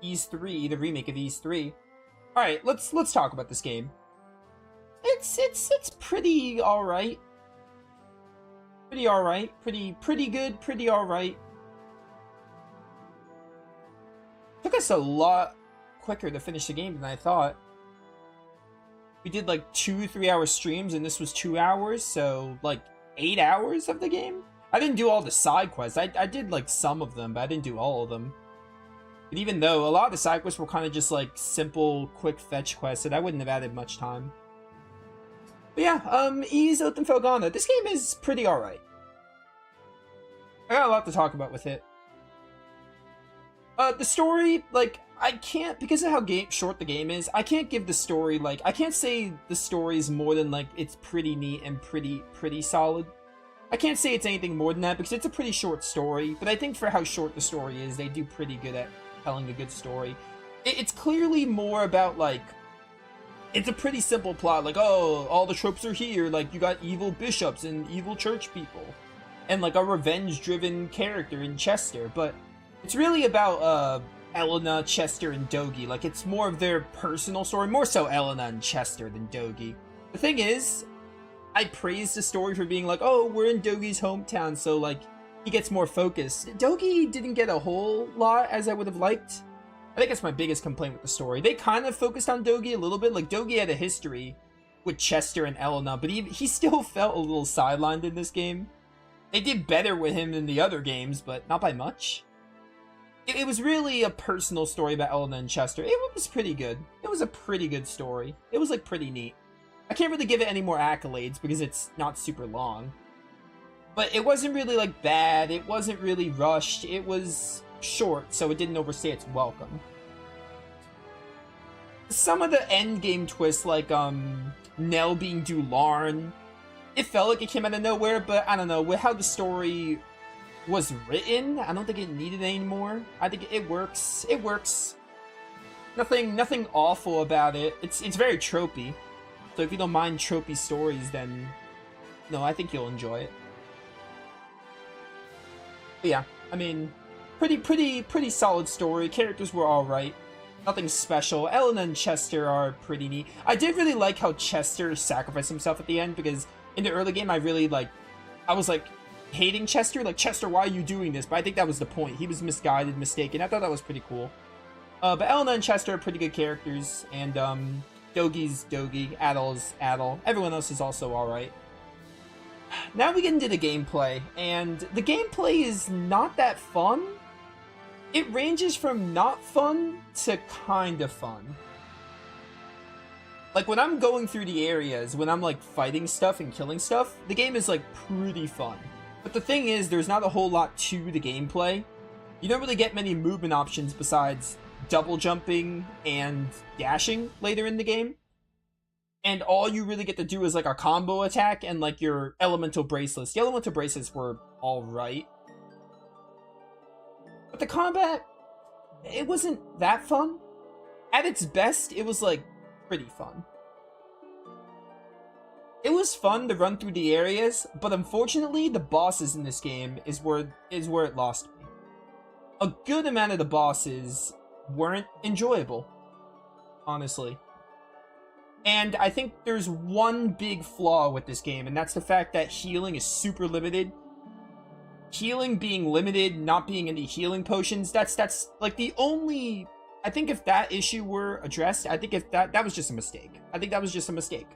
Ys 3, the remake of Ys 3. Alright, let's talk about this game. It's pretty alright. Pretty alright. Pretty good, pretty alright. Took us a lot quicker to finish the game than I thought. We did like 2-3 hour streams and this was 2 hours, so like 8 hours of the game? I didn't do all the side quests. I did like some of them, but I didn't do all of them. And even though a lot of the side quests were kind of just like simple, quick fetch quests, and I wouldn't have added much time. But yeah, Ys Oath in Felgana. This game is pretty alright. I got a lot to talk about with it. The story, like, I can't, because of how short the game is, I can't give the story, like, I can't say the story is more than, like, it's pretty neat and pretty solid. I can't say it's anything more than that, because it's a pretty short story, but I think for how short the story is, they do pretty good at telling a good story. It's clearly more about, like, it's a pretty simple plot, like, oh, all the tropes are here, like, you got evil bishops and evil church people, and, like, a revenge-driven character in Chester, but it's really about, Elena, Chester, and Dogi. Like, it's more of their personal story, more so Elena and Chester than Dogi. The thing is, I praise the story for being like, oh, we're in Dogi's hometown, so, like, he gets more focused. Dogi didn't get a whole lot as I would have liked. I think that's my biggest complaint with the story. They kind of focused on Dogi a little bit. Like, Dogi had a history with Chester and Elena, but he still felt a little sidelined in this game. They did better with him than the other games, but not by much. It was really a personal story about Elena and Chester. It was pretty good. It was a pretty good story. It was, like, pretty neat. I can't really give it any more accolades because it's not super long. But it wasn't really, like, bad. It wasn't really rushed. It was short, so it didn't overstay its welcome. Some of the endgame twists, like, Nell being Dularn, it felt like it came out of nowhere, but I don't know, with how the story was written, I don't think it needed any more. I think it works. It works. Nothing awful about it. It's very tropey. So if you don't mind tropey stories, then no, I think you'll enjoy it. But yeah, I mean, pretty solid story. Characters were alright. Nothing special. Elena and Chester are pretty neat. I did really like how Chester sacrificed himself at the end, because in the early game, I was like, hating Chester, like, Chester, why are you doing this? But I think that was the point. He was misguided, mistaken. I thought that was pretty cool. But Elena and Chester are pretty good characters, and Dogi's Dogi, Adol's Adol. Everyone else is also alright. Now we get into the gameplay, and the gameplay is not that fun. It ranges from not fun to kind of fun. Like, when I'm going through the areas, when I'm, like, fighting stuff and killing stuff, the game is, like, pretty fun. But the thing is, there's not a whole lot to the gameplay. You don't really get many movement options besides double jumping and dashing later in the game. And all you really get to do is, like, a combo attack and, like, your elemental bracelets. The elemental bracelets were alright. But the combat, it wasn't that fun. At its best, it was, like, pretty fun. It was fun to run through the areas, but unfortunately, the bosses in this game is where it lost me. A good amount of the bosses weren't enjoyable, honestly. And I think there's one big flaw with this game, and that's the fact that healing is super limited. Healing being limited, not being any healing potions, that's like the only... I think if that issue were addressed, I think if that was just a mistake. I think that was just a mistake.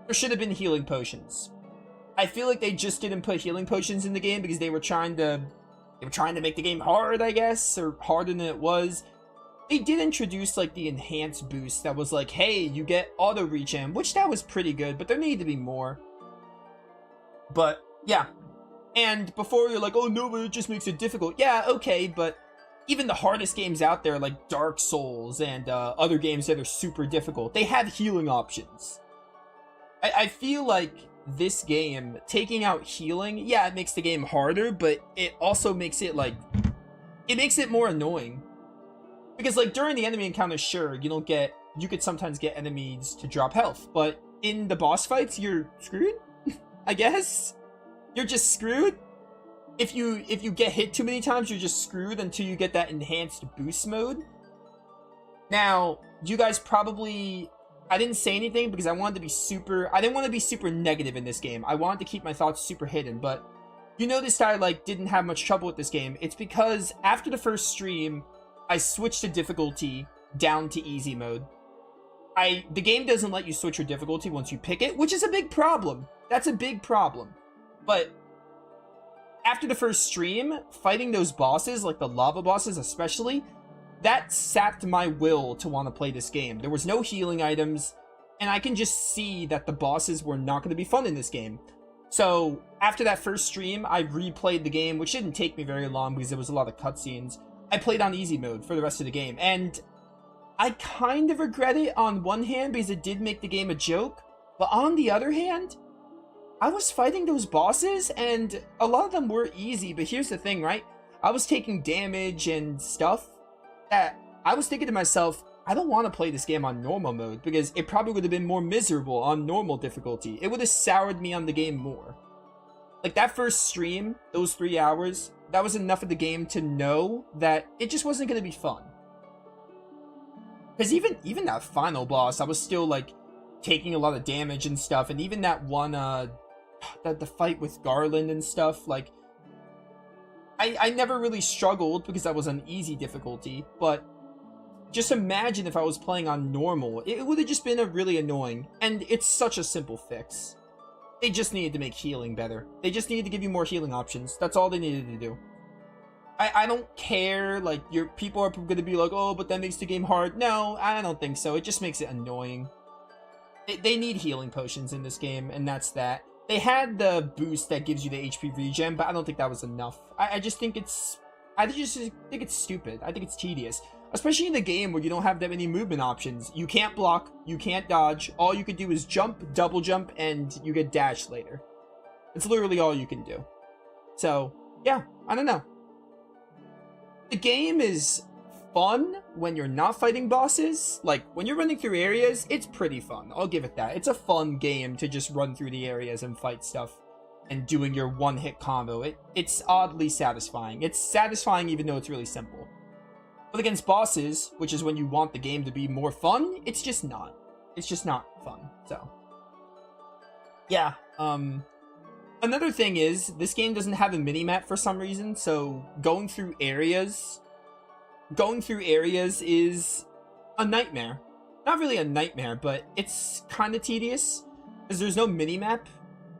There should have been healing potions. I feel like they just didn't put healing potions in the game because they were trying to make the game hard, I guess, or harder than it was. They did introduce like the enhanced boost that was like, hey, you get auto regen, which that was pretty good, but there needed to be more. But yeah. And before you're like, oh no, but it just makes it difficult. Yeah, okay, but even the hardest games out there, like Dark Souls and other games that are super difficult, they have healing options. I feel like this game, taking out healing, yeah, it makes the game harder, but it also makes it, like, it makes it more annoying. Because, like, during the enemy encounter, sure, you could sometimes get enemies to drop health, but in the boss fights, you're screwed, I guess? You're just screwed? If you get hit too many times, you're just screwed until you get that enhanced boost mode. Now, you guys probably... I didn't say anything because I didn't want to be super negative in this game. I wanted to keep my thoughts super hidden, but you noticed I, like, didn't have much trouble with this game. It's because after the first stream, I switched the difficulty down to easy mode. The game doesn't let you switch your difficulty once you pick it, which is a big problem. That's a big problem. But after the first stream, fighting those bosses, like the lava bosses especially, that sapped my will to want to play this game. There was no healing items, and I can just see that the bosses were not going to be fun in this game. So, after that first stream, I replayed the game, which didn't take me very long because there was a lot of cutscenes. I played on easy mode for the rest of the game, and I kind of regret it on one hand because it did make the game a joke, but on the other hand, I was fighting those bosses, and a lot of them were easy, but here's the thing, right? I was taking damage and stuff, that I was thinking to myself, I don't want to play this game on normal mode because it probably would have been more miserable on normal difficulty. It would have soured me on the game more. Like that first stream, those 3 hours, that was enough of the game to know that it just wasn't going to be fun. Because even that final boss, I was still like taking a lot of damage and stuff, and even that one, the fight with Garland and stuff, like I never really struggled because I was on easy difficulty, but just imagine if I was playing on normal. It would have just been really annoying, and it's such a simple fix. They just needed to make healing better. They just needed to give you more healing options. That's all they needed to do. I don't care, like, people are going to be like, oh, but that makes the game hard. No, I don't think so. It just makes it annoying. They need healing potions in this game, and that's that. They had the boost that gives you the HP regen, but I don't think that was enough. I just think it's stupid. I think it's tedious. Especially in a game where you don't have that many movement options. You can't block, you can't dodge. All you can do is jump, double jump, and you get dash later. It's literally all you can do. So, yeah, I don't know. The game is fun when you're not fighting bosses. Like, when you're running through areas, it's pretty fun. I'll give it that. It's a fun game to just run through the areas and fight stuff and doing your one-hit combo. It's oddly satisfying. It's satisfying even though it's really simple. But against bosses, which is when you want the game to be more fun, it's just not. It's just not fun. So, yeah. Another thing is, this game doesn't have a mini-map for some reason, so going through areas is a nightmare. Not really a nightmare, but it's kind of tedious, because there's no mini-map,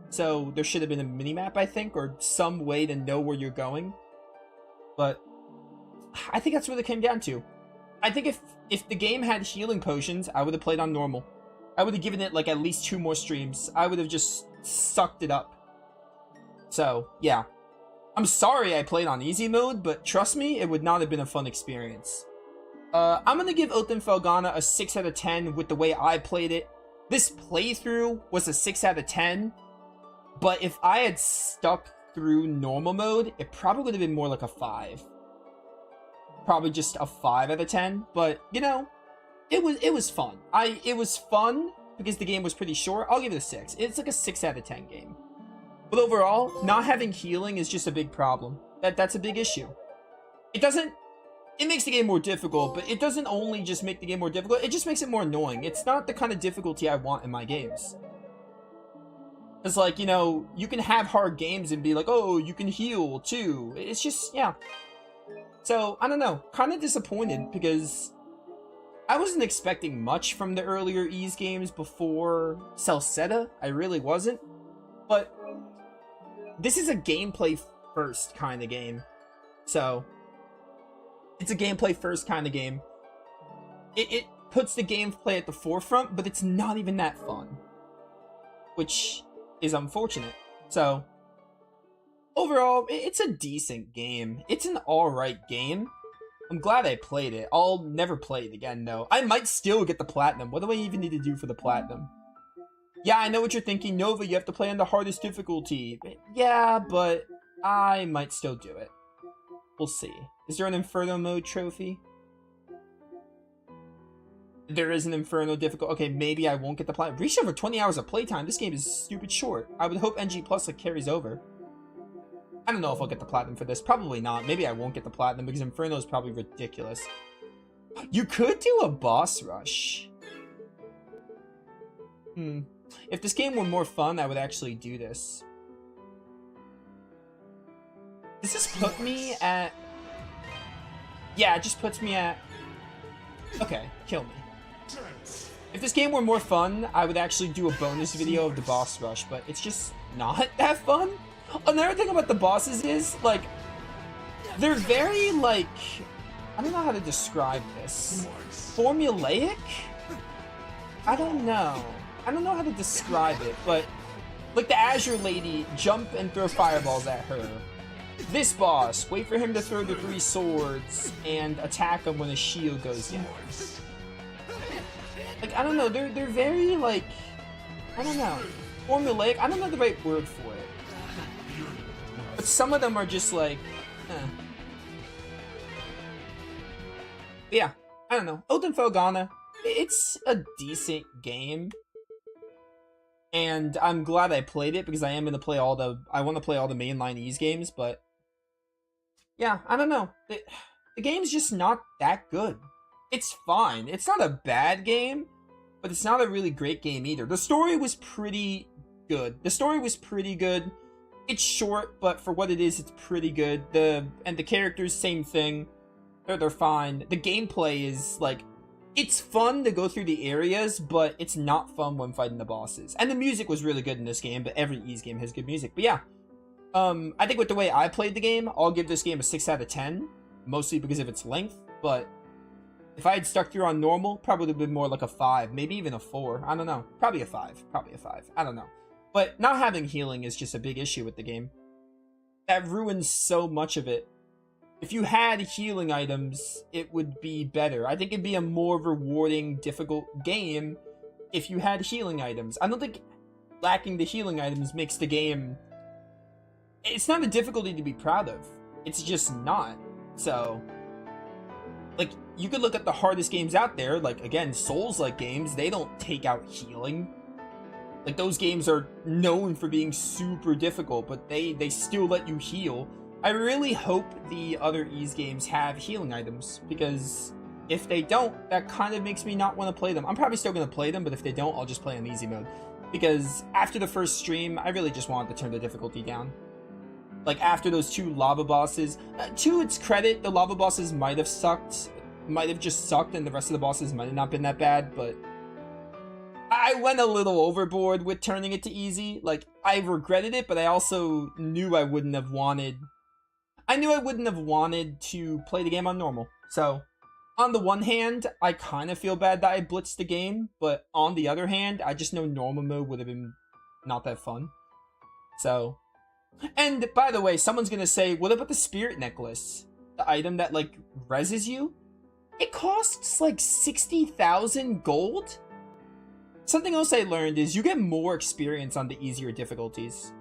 so there should have been a mini-map, I think, or some way to know where you're going. But I think that's what it came down to. I think if the game had healing potions, I would have played on normal. I would have given it, like, at least 2 more streams. I would have just sucked it up. So, yeah. I'm sorry I played on easy mode, but trust me, it would not have been a fun experience. I'm gonna give Oath and Felgana a 6 out of 10 with the way I played it. This playthrough was a 6 out of 10, but if I had stuck through normal mode, it probably would have been more like a 5. Probably just a 5 out of 10, but, you know, it was fun. It was fun, because the game was pretty short, I'll give it a 6. It's like a 6 out of 10 game. But overall, not having healing is just a big problem. That's a big issue. It makes the game more difficult, but it doesn't only just make the game more difficult, it just makes it more annoying. It's not the kind of difficulty I want in my games. It's like, you know, you can have hard games and be like, oh, you can heal too. It's just, yeah. So, I don't know. Kind of disappointed because I wasn't expecting much from the earlier Ys games before Celceta. I really wasn't. But this is a gameplay first kind of game. So, it's a gameplay first kind of game. It puts the gameplay at the forefront, but it's not even that fun. Which is unfortunate. So, overall, it's a decent game. It's an alright game. I'm glad I played it. I'll never play it again, though. I might still get the platinum. What do I even need to do for the platinum? Yeah, I know what you're thinking, Nova. You have to play on the hardest difficulty. Yeah, but I might still do it. We'll see. Is there an Inferno mode trophy? There is an Inferno difficult. Okay, maybe I won't get the platinum. Reach over 20 hours of playtime. This game is stupid short. I would hope NG Plus like carries over. I don't know if I'll get the platinum for this. Probably not. Maybe I won't get the platinum because Inferno is probably ridiculous. You could do a boss rush. If this game were more fun, I would actually do this. Does this put me at... Yeah, it just puts me at... Okay, kill me. If this game were more fun, I would actually do a bonus video of the boss rush, but it's just not that fun. Another thing about the bosses is, like, they're very, like, I don't know how to describe this. Formulaic? I don't know. I don't know how to describe it, but, like, the Azure Lady, jump and throw fireballs at her. This boss, wait for him to throw the 3 swords and attack him when his shield goes down. Like, I don't know, they're very, like, I don't know, formulaic. I don't know the right word for it. But some of them are just like, yeah, I don't know. Oath and Felgana, it's a decent game. And I'm glad I played it because I am going to play I want to play all the mainline Ys games, but yeah, I don't know. The game's just not that good. It's fine. It's not a bad game, but it's not a really great game either. The story was pretty good. It's short, but for what it is, it's pretty good. And the characters, same thing. They're fine. The gameplay is, like, it's fun to go through the areas, but it's not fun when fighting the bosses. And the music was really good in this game, but every Ys game has good music. But yeah, I think with the way I played the game, I'll give this game a 6 out of 10, mostly because of its length, but if I had stuck through on normal, probably would have been more like a 5, maybe even a 4. I don't know. Probably a 5. I don't know. But not having healing is just a big issue with the game. That ruins so much of it. If you had healing items, it would be better. I think it'd be a more rewarding, difficult game if you had healing items. I don't think lacking the healing items makes the game... It's not a difficulty to be proud of. It's just not. So... Like, you could look at the hardest games out there, like, again, Souls-like games, they don't take out healing. Like, those games are known for being super difficult, but they still let you heal. I really hope the other Ys games have healing items, because if they don't, that kind of makes me not want to play them. I'm probably still going to play them, but if they don't, I'll just play on easy mode. Because after the first stream, I really just wanted to turn the difficulty down. Like, after those 2 lava bosses, to its credit, the lava bosses might have just sucked, and the rest of the bosses might have not been that bad, but I went a little overboard with turning it to easy. Like, I regretted it, but I also knew I wouldn't have wanted to play the game on normal. So, on the one hand, I kind of feel bad that I blitzed the game, but on the other hand, I just know normal mode would have been not that fun. So... And, by the way, someone's gonna say, what about the spirit necklace? The item that, like, reses you? It costs, like, 60,000 gold? Something else I learned is you get more experience on the easier difficulties.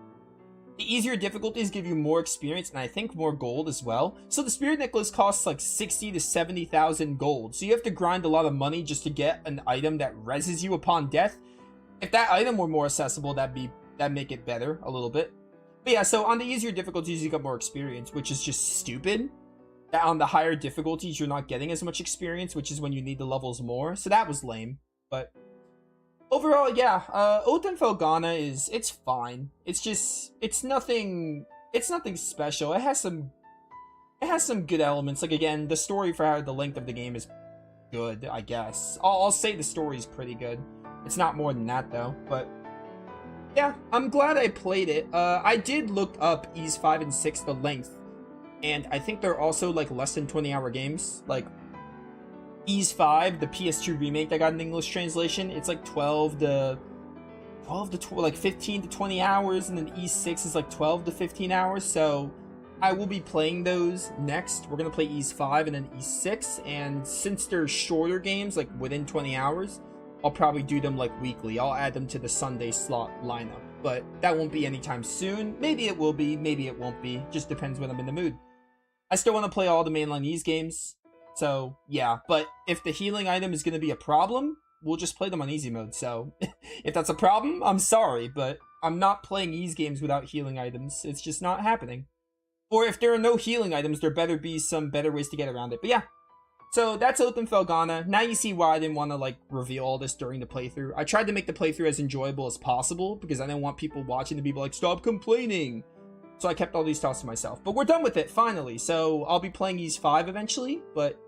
The easier difficulties give you more experience, and I think more gold as well. So the spirit necklace costs, like, 60 to 70,000 gold. So you have to grind a lot of money just to get an item that reses you upon death. If that item were more accessible, that'd make it better a little bit. But yeah, so on the easier difficulties, you got more experience, which is just stupid. That on the higher difficulties, you're not getting as much experience, which is when you need the levels more. So that was lame. But overall, yeah, Oath and Felgana it's fine. It's nothing special. It has some good elements. Like, again, the story for the length of the game is good, I guess. I'll say the story is pretty good. It's not more than that, though. But yeah, I'm glad I played it. I did look up Ys 5 and 6, the length. And I think they're also, like, less than 20-hour games. Like, Ys 5, the PS2 remake that got an English translation, it's like 15 to 20 hours, and then Ys 6 is like 12 to 15 hours, so I will be playing those next. We're gonna play Ys 5 and then Ys 6, and since they're shorter games, like within 20 hours, I'll probably do them like weekly. I'll add them to the Sunday slot lineup, but that won't be anytime soon. Maybe it will be, maybe it won't be, just depends when I'm in the mood. I still want to play all the mainline Ys games, so yeah, but if the healing item is going to be a problem, we'll just play them on easy mode. So if that's a problem, I'm sorry, but I'm not playing Ys games without healing items. It's just not happening. Or if there are no healing items, there better be some better ways to get around it. But yeah, so that's Oath and Felgana. Now you see why I didn't want to like reveal all this during the playthrough. I tried to make the playthrough as enjoyable as possible because I didn't want people watching to be like, stop complaining. So I kept all these thoughts to myself. But we're done with it, finally. So I'll be playing Ys 5 eventually, but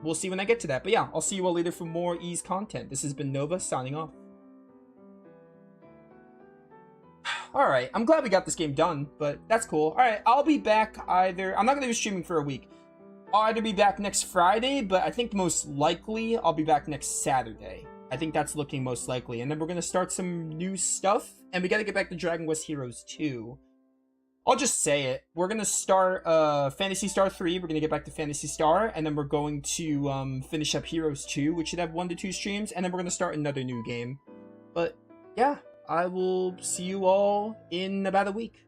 we'll see when I get to that. But yeah, I'll see you all later for more Ys content. This has been Nova, signing off. Alright, I'm glad we got this game done, but that's cool. Alright, I'll be back either... I'm not going to be streaming for a week. I'll either be back next Friday, but I think most likely I'll be back next Saturday. I think that's looking most likely. And then we're going to start some new stuff, and we got to get back to Dragon Quest Heroes 2. I'll just say it. We're going to start Phantasy Star 3. We're going to get back to Phantasy Star. And then we're going to finish up Heroes 2, which should have 1 to 2 streams. And then we're going to start another new game. But yeah, I will see you all in about a week.